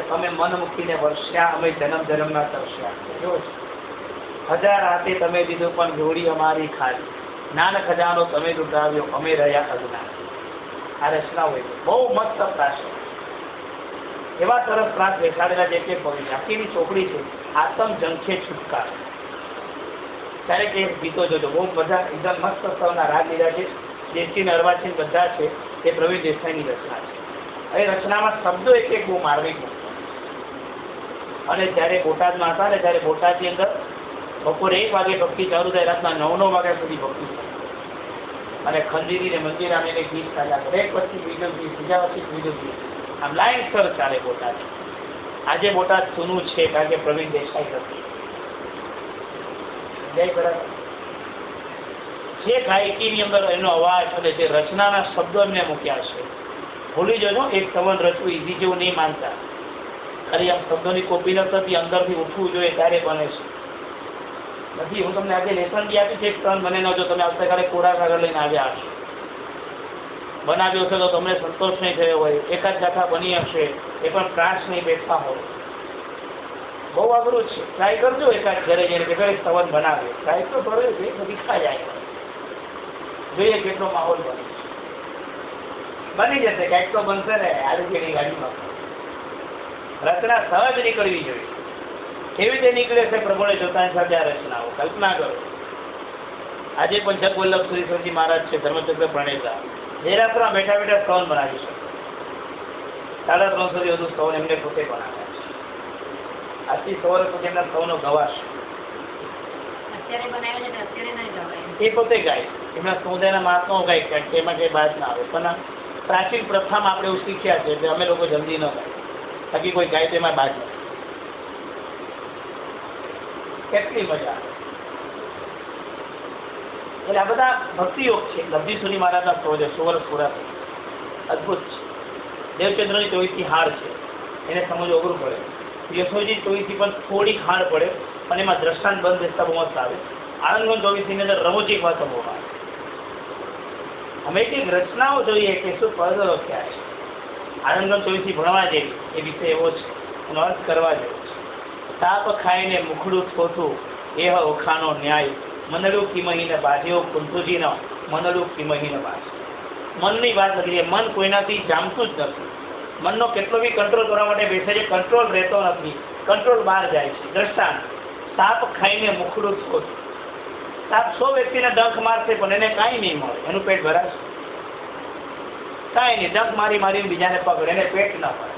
તમે મન મૂકીને વર્ષ્યા, અમે જન્મ જન્મના તરસ્યા. કેવો છે. 1000 હાથે તમે દીધું પણ જોડી અમારી ખાલી, જ્ઞાન ખજાનો તમે લૂંટાવ્યો, અમે રહ્યા અજ્ઞાન. આ રચના હોય બહુ મસ્ત પ્રાસ. એવા સરસ પ્રાસ બેસાડેલા જે કે આખીની ચોપડી છે આત્મ જંખે છુટકાર. ક્યારેક એ ગીતો જોજો, બહુ બધા એકદમ મસ્ત સ્તવના રાગ લીધા છે. દેશી અર્વાચીન બધા છે. એ પ્રવીણ દેસાઈની રચના છે. એ રચનામાં શબ્દો એક એક બહુ માર્મિક. અને જ્યારે બોટાદમાં હતા ને ત્યારે બોટાદની અંદર બપોરે 1 વાગે ભક્તિ ચાલુ થાય, રાતના 9 વાગ્યા સુધી ભક્તિ થાય. અને ખંડીરી ને મંદિરાને ગીત ચાલ્યા કરે, એક પછી બીજો ગીત, બીજા પછી બીજો ગીત, આમ લાઈન સર ચાલે બોટાદ. આજે બોટાદ સૂનું છે કારણ કે પ્રવીણ દેસાઈ હતી. જય બરાબર. જે ગાયકીની અંદર એનો અવાજ અને જે રચનાના શબ્દો એમને મૂક્યા છે. ભૂલી જજો, એક સ્તવન રચવું ઈઝી જેવું નહીં માનતા. ખાલી આમ શબ્દોની કોપી નથી, અંદરથી ઉઠવું જોઈએ ત્યારે બને છે. નથી. હું તમને આજે લેસન બી આપી છે. એક સ્તવન બને ન જો તમે આવતીકાલે કોરા કાગળ લઈને આવ્યા હશે, બનાવ્યો હશે તો તમને સંતોષ નહીં થયો હોય, એકાદ ગાથા બની હશે, એ પણ પ્રાસ નહીં બેઠા હોય. બહુ અઘરું છે. ટ્રાય કરજો એકાદ ઘરે જઈને કે ઘરે સ્તવન બનાવે. ટ્રાય તો કરો છે, દીખા જાય, જોઈએ કેટલો માહોલ બને. બની જશે, કંઈક તો બનશે ને. આરોગ્યની ગાડીમાં રચના સહજ નીકળવી જોઈએ. કેવી રીતે નીકળે છે પ્રભુને જોતાની સાથે આ રચનાઓ. કલ્પના કરો. આજે પણ જગવલ્લભ શ્રી મહારાજ છે, ધર્મચક્ર પ્રણેતા. દેરાસરમાં બેઠા બેઠા સ્તવન બનાવી શકે. 350 વધુ સ્તવન એમને પોતે બનાવ્યા છે. આજથી 100 વર્ષ સુધી એમના સ્તવનો ગવાશે. એ પોતે ગાય. એમના સમુદાયના મહાત્માઓ ગાય, કારણ કે એમાં કઈ બાદ ના આવે. પણ પ્રાચીન પ્રથામાં આપણે એવું શીખ્યા છે કે અમે લોકો જલ્દી ન ગાય, બાકી કોઈ ગાય તેમાં બાદ નથી. કેટલી મજા આવે. એટલે આ બધા ભક્તિયોગ છે. લબ્ધી સુની મહારાજના સ્તવ છે. 100 વર્ષ પૂરા થઈ. અદભુત છે. દેવચંદ્રની 24 હાર છે, એને સમજવું અઘરું પડે. યશોજી 24 પણ થોડીક હાર પડે, અને એમાં દ્રષ્ટાંત બંધ દેખતા બહુ મસ્ત આવે. આનંદગંજ 24 ની અંદર રમૂજી વાતો બહુ આવે. અમે કંઈક રચનાઓ જોઈએ કે શું પદો ક્યાં છે. આનંદગંજ 24 ભણવા જેવી એ વિષય એવો છે, એનો અર્થ કરવા જેવો છે. તાપ ખાઈને મુખડું થોથું એ ઓખાનો ન્યાય, મનડું કિમહીને બાજ્યો કુંતુજીનો, મનડું કિમહીને બાજ. મનની વાત નથી. મન કોઈનાથી જામતું જ નથી. મનનો કેટલો બી કંટ્રોલ કરવા માટે બેસે છે, કંટ્રોલ રહેતો નથી. કંટ્રોલ બહાર જાય છે. દ્રષ્ટાંત, તાપ ખાઈને મુખડું થોથું. સાપ 100 વ્યક્તિને ડંખ મારશે પણ એને કાંઈ નહીં મળે. એનું પેટ ભરાશે કાંઈ નહીં. ડંખ મારી મારીને બીજાને પકડે, એને પેટ ન ભરે.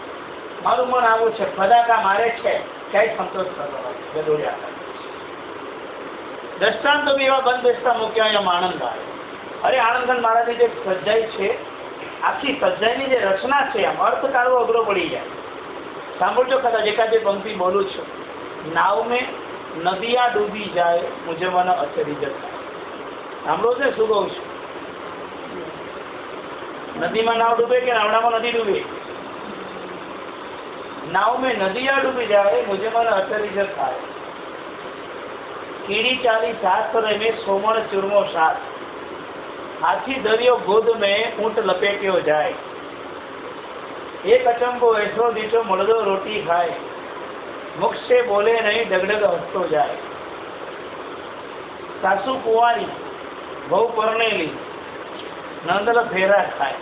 મારું મન આવું છે, ફદાકા મારે છે, ક્યાંય સંતોષ થતો નથી. દ્રષ્ટાંતો બી એવા બંધ બેસતા મૂક્યા, એમ આનંદ આવે. અરે આનંદગંજ મહારાજની જે સજ્જાઈ છે, આખી સજ્જાઈની જે રચના છે, આમ અર્થ કાઢવો અઘરો પડી જાય. સાંભળજો કદાચ એકાદ પંક્તિ બોલું છું. નાવ મેં નદિયા ડૂબી જાય, મુજે મને અચરી જતા. સાંભળો છે શું કહું છું? નદીમાં નાવ ડૂબે કે નાવડામાં નદી ડૂબે? નાવ મેં નદિયા ડૂબી જાય, મુજે મને અચરી જતા. કીડી ચાલી સાત પર મેં સોમણ ચૂરમો સાત. हाथी दरियो गोद में ऊंट लपेट्यो जाए, एक अचंबो ऐसो दीठो मलदो रोटी खाए, मुख से बोले नहीं डगडग हसतो जाए। सासू कुंवारी बहू परणेली, नंदल फेरा खाए।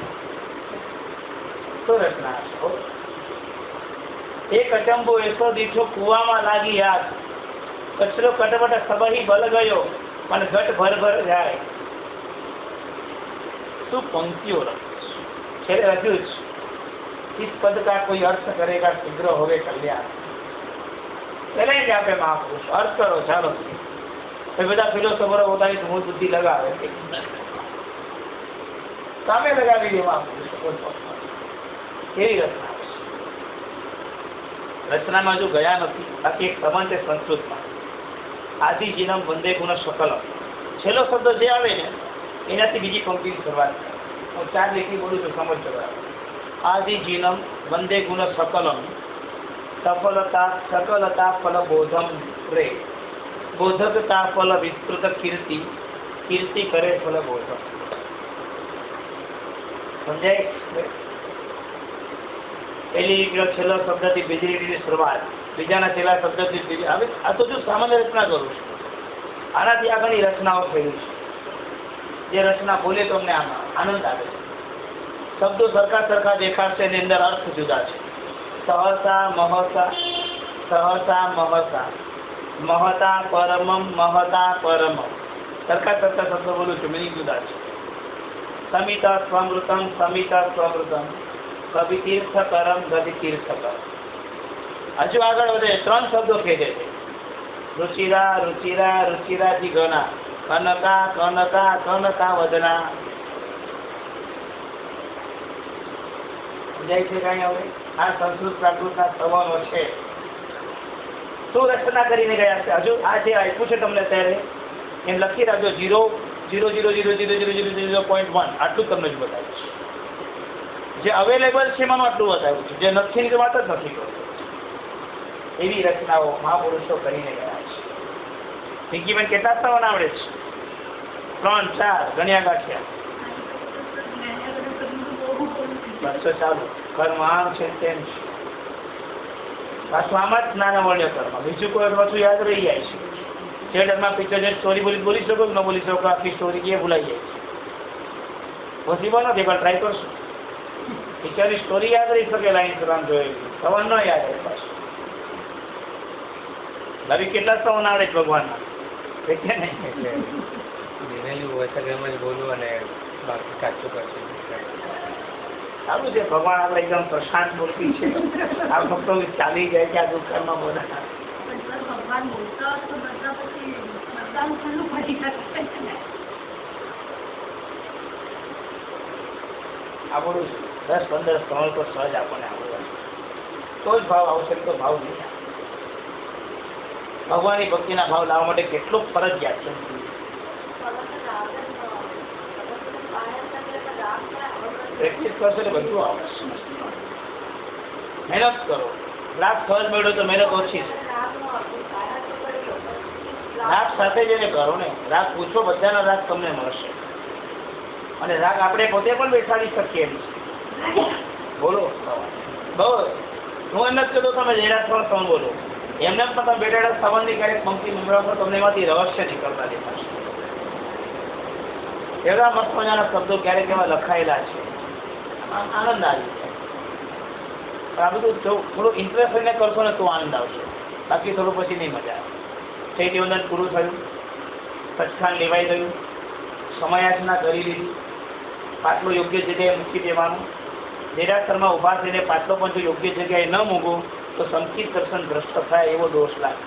तो रचना एक अचंबो ऐसो दीठो कुआं लागी आग, कचरो कटवट सबही बल गयो पण घट भर भर जाए। શું પંક્તિઓ છેલ્લે લખ્યું જ, इस पद का कोई अर्थ करेगा शीघ्र होवे कल्याण। पहले જ આપે મહાપુરુષ અર્થ કરો ચાલો। એ બધા ફિલોસોફરો પોતાની મૂળ બુદ્ધિ લગાવે, સામે લગાવી દે મહાપુરુષ। કેવી રચના રચનામાં જો ગયા નથી, બાકી એક સંબંધ છે સંસ્કૃતમાં, આદિ જીનમ વંદે ગુણ સકલમ। છેલ્લો શબ્દ જે આવે ને એનાથી બીજી પંક્તિ શરૂઆત થાય। હું 4 લીટી બોલું છું, સમજ જવા। आदि जीनम वंदे गुण सकलम, सफलता सकलता फल बोधम रे, बोधकता फल विस्तृत कीर्ति, कीर्ति करे फल बोधम। समझाय? पहली छेल्लो शब्द थी बीजी रीति शुरुआत, बीजाना छेल्ला शब्द थी बीजी। हवे आ तो जो सामान्य रचना करूँ छुं, आनाथी आगळनी रचनाओ थई छे। जे रचना बोले तो अमने आनंद आवे छे। शब्दों सरखा सरखा देखाશે ને અંદર અર્થ જુદા છે। સહસા મહસા, સહસા મહસા, મહતા પરમમ, મહતા પરમમ। સરખા સરખા શબ્દો બોલું છું, મિનિંગ જુદા છે। સમિતા સ્વમૃતમ, સમિતા સ્વમૃતમ, ગતિ તીર્થકરમ, ગતિ તીર્થકરમ। હજુ આગળ વધે 3 શબ્દો ખેંચે છે। રુચિરા રુચિરા રુચિરાજી ગણા, કનકા કનકા કનકા વદના। જાય છે કાંઈ હવે આ સંસ્કૃત પ્રાકૃતના સવાનો છે। શું રચના કરીને ગયા છે? હજુ આ જે આપ્યું છે તમને ત્યારે એમ લખી રાખજો, 0.0000000.1 આટલું તમને જ બતાવ્યું છે। જે અવેલેબલ છે એમાંનું આટલું બતાવ્યું છે, જે નથી એની વાત જ નથી કરતો। એવી રચનાઓ મહાપુરુષો કરીને ગયા છે। પિંકીબેન કેટલા સવાન આવડે છે? 3 4 ગણ્યા ગાંઠ્યા? બસો ચાલુ કર્મ આમ છે તેમ છે, પાછું આમાં જ નાના વર્ણ્ય કર્મ, બીજું કોઈ પાછું યાદ રહી જાય છે। થિયેટરમાં પિક્ચર જે સ્ટોરી બોલી શકો ન બોલી શકો, આખી સ્ટોરી એ ભૂલાઈ જાય છે। પોસિબલ નથી, પણ ટ્રાય કરશું। પિક્ચરની સ્ટોરી યાદ રહી શકે, લાઈન સલામ જોયેલી, સવાન ન યાદ રહે પાછું। ભાભી કેટલા સવાન આવડે છે ભગવાનના? એટલે નહીં બોલું અને બાકી કાચું કરશું। સારું છે, ભગવાન આપણે એકદમ પ્રશાંત મૂર્તિ છે। આ ફક્ત ચાલી જાય કે આ દુકાનમાં બોલા ભગવાન બોલતા તો બધા પછી બધાનું ખુલ્લું પડી શકે। આપણું 10-15 સ્થળ તો સહજ આપણને આવડે તો જ ભાવ આવશે, તો ભાવ નહીં આવે। ભગવાનની ભક્તિના ભાવ લાવવા માટે કેટલો ફરજિયાત છે। પ્રેક્ટિસ કરશો એટલે બધું આવશે। મહેનત કરો, લાભ સહજ મેળવો તો મહેનત ઓછી છે। રાગ સાથે જઈને કરો ને, રાગ પૂછો, બધાના રાગ તમને મળશે। અને રાગ આપણે પોતે પણ બેસાડી શકીએ એમ છે। બોલો બહુ હું એમ નથી કહેતો તમે જયરાજ સવન બોલો, એમને પણ તમે બેઠા સવનની ક્યારેક પંક્તિ મંગળા તમને એમાંથી રહસ્ય નીકળતા દેખાશે। એવા મસ્ત મજાના શબ્દો ક્યારેક એમાં લખાયેલા છે, આનંદ આવી જાય। આ બધું થોડું ઇન્ટરેસ્ટ લઈને કરશો ને તો આનંદ આવશે, બાકી થોડું પછી નહીં મજા આવે। ચૈત્ય વંદન પૂરું થયું, સચખાંડ લેવાઈ ગયું, સમયાચના કરી લીધી, પાટલો યોગ્ય જગ્યાએ મૂકી દેવાનો। નિરાશ્રમાં ઊભા થઈને પાટલો પણ જો યોગ્ય જગ્યાએ ન મૂકો તો સંકિત દર્શન ભ્રષ્ટ થાય એવો દોષ લાગે।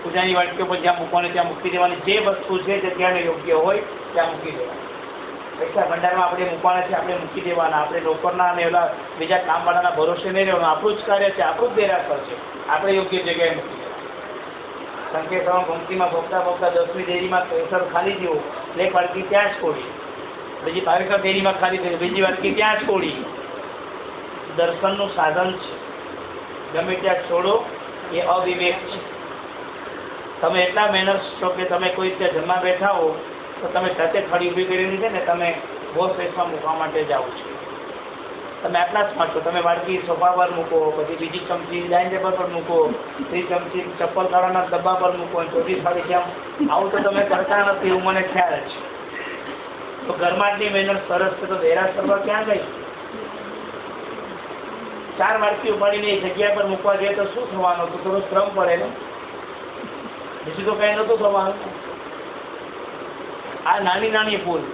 પૂજાની વાટકીઓ પર જ્યાં મૂકવાની ત્યાં મૂકી દેવાની, જે વસ્તુ જે જગ્યાને યોગ્ય હોય ત્યાં મૂકી દેવાની। પૈસા ભંડારમાં આપણે મૂકવાના છે, આપણે મૂકી દેવાના। આપણે નોકરના અને એવા બીજા કામવાળાના ભરોસે નહીં રહેવાનું, આપણું જ કાર્ય છે, આપણું જ દેરાસર છે, આપણે યોગ્ય જગ્યાએ મૂકી દેવાનું। સંકેતમાં પંક્તિમાં ભોગતા ભોગતા 10મી ડેરીમાં કેસર ખાલી થયો, એક વાડકી ત્યાં જ છોડી, બીજી 22 ડેરીમાં ખાલી થયું, બીજી વાડકી ત્યાં જ છોડી। દર્શનનું સાધન છે, ગમે ત્યાં છોડો એ અવિવેક છે। તમે એટલા મહેનત છો કે તમે કોઈ ત્યાં જમવા બેઠા હો તો તમે જાતે થાળી ઊભી કરીને છે ને તમે વોશ બેસમાં મૂકવા માટે જાઓ છો. તમે આટલા સ્માર્ટ છો. તમે વાડકી સોફા પર મૂકો, પછી બીજી ચમચી ડાઇનિંગ ટેબલ પર મૂકો, ત્રીજી ચમચી ચપ્પલ કાઢવાના ડબ્બા પર મૂકો, અને ચોથી થાળી કેમ આવું તો તમે કરતા નથી એવું મને ખ્યાલ છે. તો ઘરમાં આટલી મહેનત સરસ છે તો દેરાસરમાં ક્યાં ગઈ? 4 વાડકી ઉપાડીને એ જગ્યા પર મૂકવા જઈએ તો શું થવાનું? તો થોડો શ્રમ પડે ને, બીજું તો કઈ નતું થવાનું. આ નાની નાની ભૂલ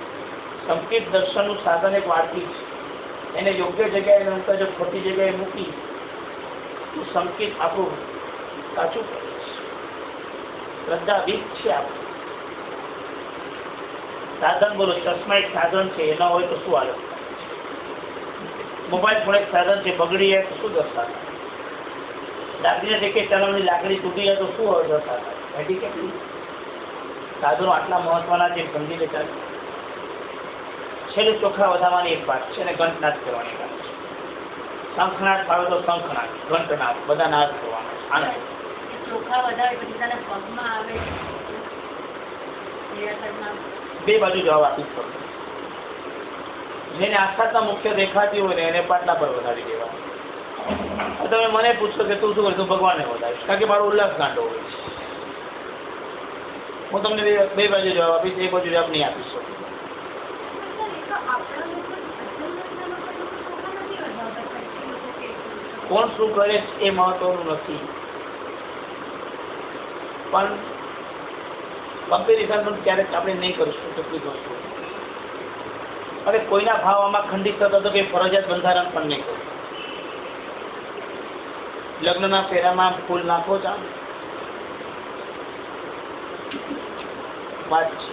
સંકેત દર્શનનું સાધન એક વાડકી છે. એને યોગ્ય જગ્યાએ નંતર જો ખોટી જગ્યાએ મૂકી તો સંકેત આપણું કાચું પડે છે. શ્રદ્ધા વીક છે આપણું સાધન. બોલો, ચશ્મા એક સાધન છે, એના હોય તો શું હાલત? મોબાઈલ ફોન એક સાધન છે, બગડી જાય તો શું દશા થાય? લાકડીને ટેકે ચલાવવાની લાકડી તૂટી જાય તો શું દશા થાય? મેડિકેટ સાધનો આટલા મહત્વના છે સમજી લે ચાલે. છેલ્લે ચોખા વધારવાની એક વાત છે અને ઘંટનાદ કરવાની વાત છે. શંખનાદ ફાવે તો શંખનાદ, ઘંટનાદ, બધા નાદ કરવાના. આને ચોખા વધારે પછી તને પગમાં આવે. બે બાજુ જવાબ આપી શકો. જેને આસ્થાના મુખ્ય દેખાતી હોય ને એને પાટલા પર વધારી દેવા. તમે મને પૂછશો કે તું શું કર? તું ભગવાનને વધારીશ, કારણ કે મારો ઉલ્લાસ ગાંડો હોય છે. હું તમને બે બાજુ જવાબ આપીશ, એક બાજુ જવાબ નહીં આપી શકું. કોણ શું કરે એ મહત્વનું નથી, પણ કમ્પેરિઝન પણ ક્યારેક આપણે નહીં કરીશું. કેટલીક વસ્તુ અને કોઈના ભાવ આમાં ખંડિત થતો તો કે ફરજિયાત બંધારણ પણ નહીં કરવું. લગ્નના ફેરામાં ફૂલ નાખો ચાલો વાત છે.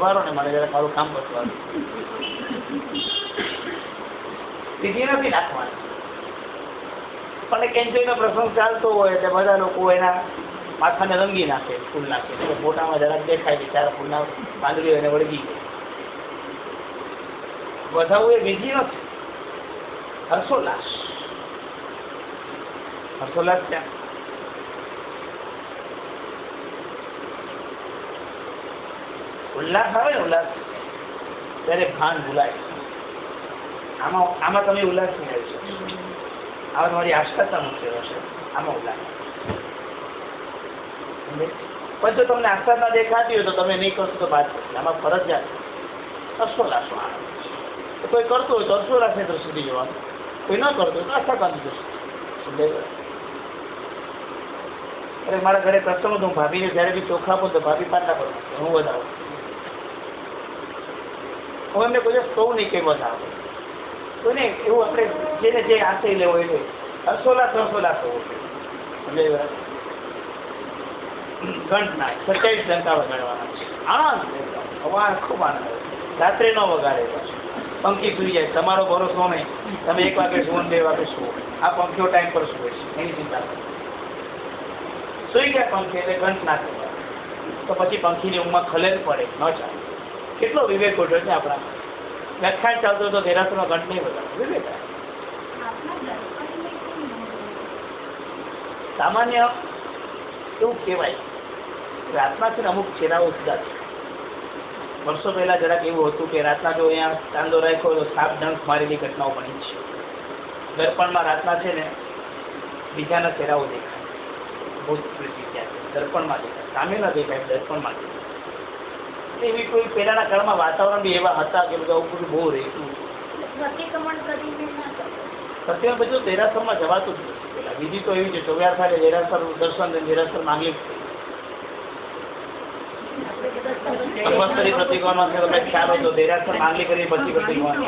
વારો ને મારે જરા મારું કામ બચવાનું. સીધી નથી નાખવાની, પણ એક એન્જોયનો પ્રસંગ ચાલતો હોય એટલે બધા લોકો એના માથાને રંગી નાખે, ફૂલ નાખે. તો ફોટામાં જરાક દેખાય કે 4 ફૂલના પાંદડીઓ એને વળગી ગઈ. વધાવું એ બીજી નથી, હર્ષોલ્લાસ. હર્ષોલ્લાસ ક્યાં? ઉલ્લાસ આવે ને, ઉલ્લાસ ત્યારે ભાન ભૂલાય. આમાં તમે ઉલ્લાસ નહીં આવી શકો. આમાં તમારી આસ્થા મુખ્ય હશે, આમાં ઉલ્લાસ. પણ જો તમને આસ્થા ના દેખાતી હોય તો તમે નહીં કરશો તો બાદ કરશે. આમાં ફરજિયાત હર્ષોલ્લાસો આવે. કોઈ કરતો હોય તો હર્ષોલ્લાસ ને સુધી જવાનું, કોઈ ન કરતો હોય તો આસ્થા કાંધી જશે. અરે મારા ઘરે પ્રસંગ હતો, હું ભાભીને જયારે બી ચોખા આપું તો ભાભી પાટા પર હું વધારું. હું એમને કોઈ કહું નહીં કે વધારો કોઈને એવું. આપણે જેને જે આશય લેવો એ હર્ષોલ્લાસ હોવો જોઈએ. ઘંટ ના 27 ઘંટા વગાડવાના છે. આનંદ અવાજ ખૂબ આનંદ. રાત્રે ન વગાડે, પંખી સુઈ જાય. તમારો ભરોસો નહીં, તમે 1 વાગે સુવો 2 વાગે સુવો. આ પંખીઓ ટાઈમ પર સુવે છે, એની ચિંતા કરો. સુઈ ગયા પંખી એટલે ઘંટ ના કહેવાય. તો પછી પંખીની ઊંઘમાં ખલેલ પડે, ન ચાલે. કેટલો વિવેક ઉઠ્યો છે આપણા. વ્યાખ્યાન ચાલતો તો દેરાસરમાં ઘંટ નહીં વગાડે. વિવેક સામાન્ય એવું કહેવાય. રાતના છે ને અમુક છેડાઓ જુદા છે. વર્ષો પહેલા જરાક એવું હતું કે રાતના જો અહીંયા ચાંદો રાખ્યો તો સાપ ડંખ મારેલી ઘટનાઓ બની છે. દર્પણમાં રાતના છે ને બીજાના ચહેરાઓ દેખાય. ભૂત દર્પણમાં દેખાય, સામે ન દેખાય, દર્પણમાં દેખાય. એવી કોઈ પહેલાના કાળમાં વાતાવરણ બી એવા હતા કે બધા ઉપર બહુ રહેતું. સત્યમાં બધું દેરાસરમાં જવાતું જ નથી. પેલા બીજી તો એવી છે, 24 થાય દેરાસર દર્શન, દેરાસર માંગલી. પ્રતિકોનો તમે ખ્યાલ હતો, દેરાસર માંગલી કરી પછી પ્રતિકોનો.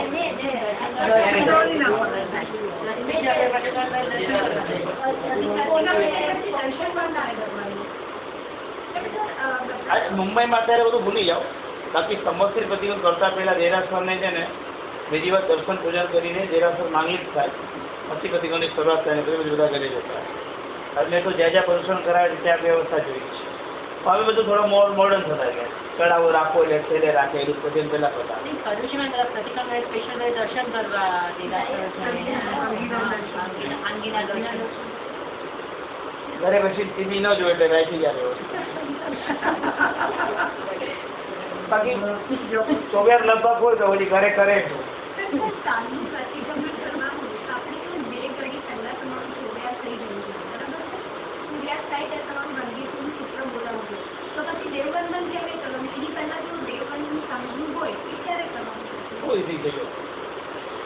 મુંબઈમાં અત્યારે બધું ભૂલી જાઓ. બાકી સંવત્સરી પ્રતિકોણ કરતા પહેલા દેરાસરને છે ને બીજી વાર દર્શન પૂજન કરીને દેરાસર માંગલી જ થાય, પછી પ્રતિકોણની શરૂઆત થાય. પછી બધા ઘરે જતા એટલે તો જ્યાં જ્યાં પ્રદૂષણ કરાવે ત્યાં વ્યવસ્થા જોઈ છે. હવે બધું થોડો મોડર્ન થતા ગયા. ચડાવો રાખો એટલે છેલ્લે રાખે એવું પછી પેલા પ્રકાર. દર્શન કરવા ઘરે પછી ટીવી ન જોવે એટલે રાખી જાય. બાકી ચોગેર લગભગ હોય તો ઓલી ઘરે કરે છે.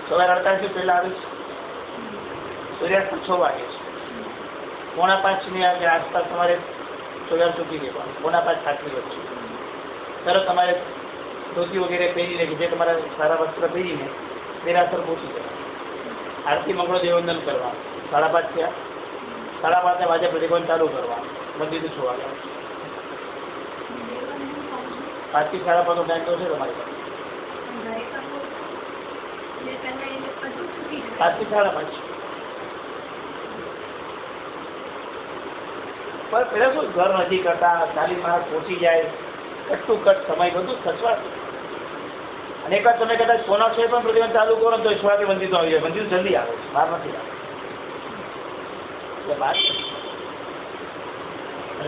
સવારે 48 પહેલા આવે છે. સૂર્યાસ્ત 6 વાગે છે. 4:45 ની આસપાસ તમારે ચોગેર ચૂકી દેવાનું. 4:45 સાચી વચ્ચે તરત તમારે ધોતી વગેરે પહેરીને કે જે તમારા સારા વસ્ત્ર પહેરીને દેરાસર પહોંચી જાય. આરતી મંગળો દેવવંદન કરવા 5:30 થયા. 5:30 વાગે પ્રતિબંધ ચાલુ કરવા. મંદિર છોવા ગયા 5 થી 5:30 નો ટાઈમ તો છે તમારી પાસે. 5 થી 5:30 પણ પેલા શું ઘર નજીક હતા, 40 માણસ પહોંચી જાય, કટ ટુ કટ સમય બધું સચવાતું. અને એક વાર તમે કદાચ 5:06 પણ પ્રતિબંધ ચાલુ કરો તો 6 વાગે મંદિર તો આવી જાય. મંદિર જલ્દી આવે છે, બહાર નથી આવે. એટલે બહાર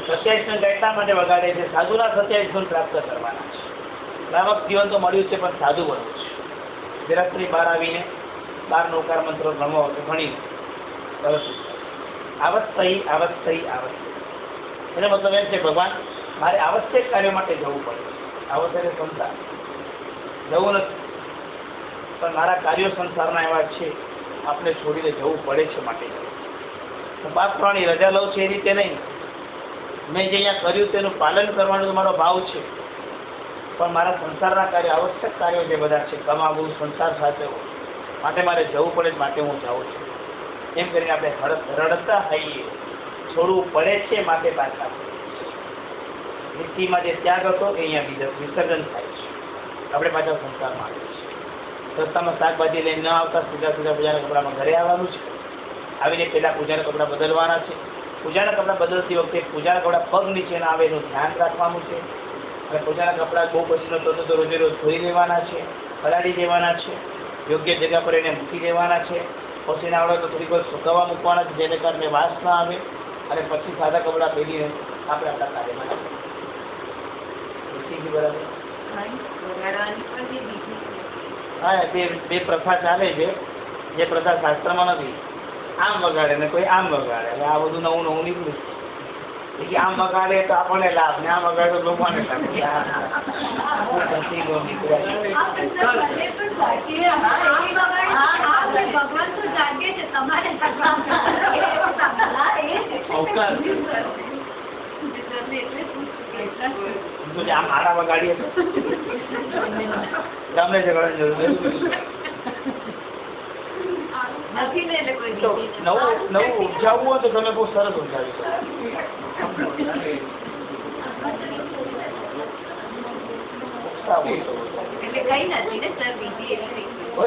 27 એટલા માટે વગાડે છે, સાધુના 27 ગુણ પ્રાપ્ત કરવાના છે. શ્રાવક જીવન તો મળ્યું છે પણ સાધુ બનવું છે. દેરાસરી બહાર આવીને 12 નૌકાર મંત્રો ભણવો તો ઘણી આવશ્યક એનો મતલબ એમ છે ભગવાન મારે આવશ્યક કાર્યો માટે જવું પડે. આવશ્યક સંસાર જવું નથી પણ મારા કાર્યો સંસારના એવા છે આપણે છોડીને જવું પડે છે માટે હું 5 પ્રાણી રજા લઉં છું એ રીતે નહીં. મેં જે અહીંયા કર્યું તેનું પાલન કરવાનો તો મારો ભાવ છે પણ મારા સંસારના કાર્યો આવશ્યક કાર્યો જે બધા છે કમાવવું, સંસાર સાચવવો માટે મારે જવું પડે માટે હું જાઉં છું. એમ કરીને આપણે રડતા થઈએ છોડવું પડે છે માટે પાછા નીતિમાં જે ત્યાગ હતો એ અહીંયા વિસર્જન થાય છે. આપણે પાછા સંસારમાં આવીએ છીએ. રસ્તામાં શાકભાજી લઈને ન આવતા સીધા પૂજાના કપડામાં ઘરે આવવાનું છે. આવીને પહેલાં પૂજાના કપડાં બદલવાના છે. પૂજાના કપડાં બદલતી વખતે પૂજાના કપડાં પગ નીચે ના આવે એનું ધ્યાન રાખવાનું છે. અને પૂજાના કપડાં બહુ પછીનો તો રોજે રોજ ધોઈ લેવાના છે, પલાળી દેવાના છે, યોગ્ય જગ્યા પર એને મૂકી દેવાના છે. પછી ના આવડે તો થોડીક વાર સુકાવા મૂકવાના છે જેને કારણે વાસ ના આવે. અને પછી સાદા કપડાં પહેરીને આપણે આપણા કાર્યમાં બરાબર. હા બે પ્રથા ચાલે છે જે પ્રથા શાસ્ત્રમાં નથી. આમ વગાડે ને કોઈ આમ વગાડે. એટલે આ બધું નવું નવું નીકળ્યું છે. આમ વગાડે તો આપણને લાભ ને આમ વગાડે તો લોકોને લાભ. આમ આડા વગાડીએ તો ગામને ઝઘડાની જરૂર નવું ઉપજાવવું હોય તો તમે બહુ સરસ ઉપજાવી શકો.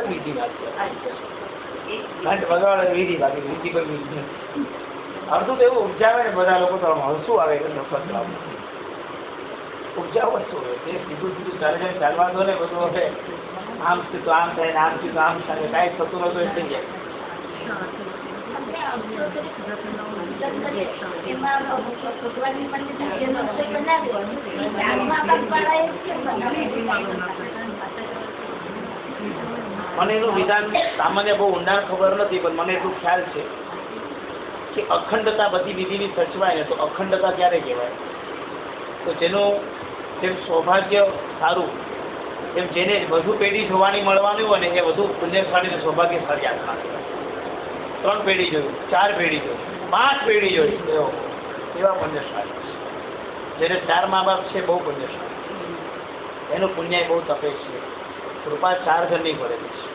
બીજી વાત વગાડે વિધિ બાકી બીજી કોઈ વિધિ નથી. અડધું તો એવું ઉપજાવે ને બધા લોકો તો હસવું આવે એટલે નફરત આવે. ઉપજાવ શું હોય તે સીધું સીધું ચાલવા દો ને બધું હવે આમ સીધું આમ થાય ને આમ સીધું આમ થાય કાંઈ થતું નતું એ થઈ જાય. મને એનું વિધાન સામાન્ય બહુ ઊંડાણ ખબર નથી પણ મને એટલું ખ્યાલ છે કે અખંડતા બધી વિધિની સચવાય ને તો અખંડતા ક્યારે કહેવાય તો જેનું જેમ સૌભાગ્ય સારું એમ જેને વધુ પેઢી જોવાની મળવાની હોય ને એ વધુ પુણ્યશાળી સૌભાગ્યશાળી આત્મા. 3 પેઢી જોયું, 4 પેઢી જોયું, 5 પેઢી જોઈ એવા પુણ્યશાળી છે. જેને 4 મા બાપ છે બહુ પુણ્યશાળી, એનું પુણ્ય બહુ તપે છે. કૃપા 4 જણની ભરેલી છે.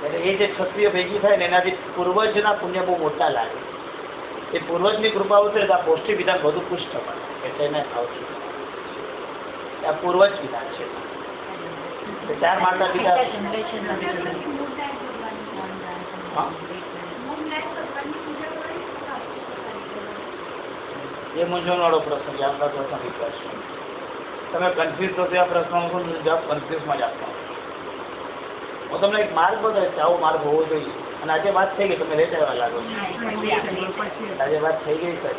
એટલે એ જે ક્ષત્રિય ભેગી થાય ને એનાથી પૂર્વજના પુણ્ય બહુ મોટા લાગે. એ પૂર્વજની કૃપા ઉતરે તો આ પૌષ્ટિક વિધાન બધું પુષ્ટ બને એટલે એને આવશે. આ પૂર્વજ વિધાન છે. 4 માતા પિતા એ મૂંઝવણવાળો પ્રશ્ન છે. આપણા પ્રશ્ન વિકાસ તમે કન્ફ્યુઝ થશે આ પ્રશ્નમાં જવાબ કન્ફ્યુઝમાં જ આપવાનો. હું તમને એક માર્ગ બતાવીશ કે આવો માર્ગ હોવો જોઈએ. અને આજે વાત થઈ ગઈ, તમે લેટ આવ્યા લાગો છો. આજે વાત થઈ ગઈ સર.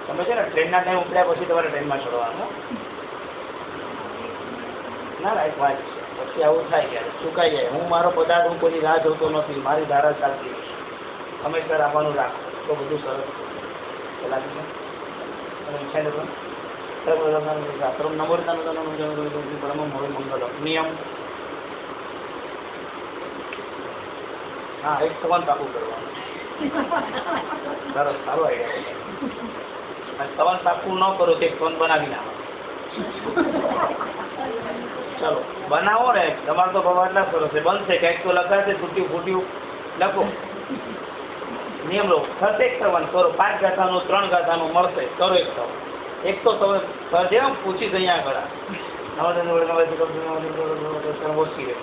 તમે છે ને ટ્રેનના ટાઈમ ઉપડ્યા પછી તમારે ટ્રેનમાં ચડવાનું. ના ના એક વાત છે, પછી આવું થાય ક્યારે ચૂકાઈ જાય. હું મારો પદાર્થ હું કોઈની રાહ જોતો નથી, મારી ધારા ચાલતી હંમેશા રાખવાનું રાખો તો બધું સરસ લાગે છે. શાસ્ત્રમ નમોર્તાનું મંગલમ નિયમ. હા, એક સવાલ પાકું કરવાનું. સરસ, સારો આઈડિયા. સવાલ પાકું ન કરો તો એક ફોન બનાવી નાખો. ચલો બનાવો ને, તમારે તો ભવા એટલા સરસ છે. બનશે કંઈક તો લખાશે, તૂટ્યું ફૂટ્યું લખો. નિયમ લો, થશે એક સવાલ કરો. 5 ગાથાનું 3 ગાથાનું મળશે, કરો એક સવાલ. એક તો તમે સર જેમ પૂછી અહીંયા આગળ ઓછી રહે.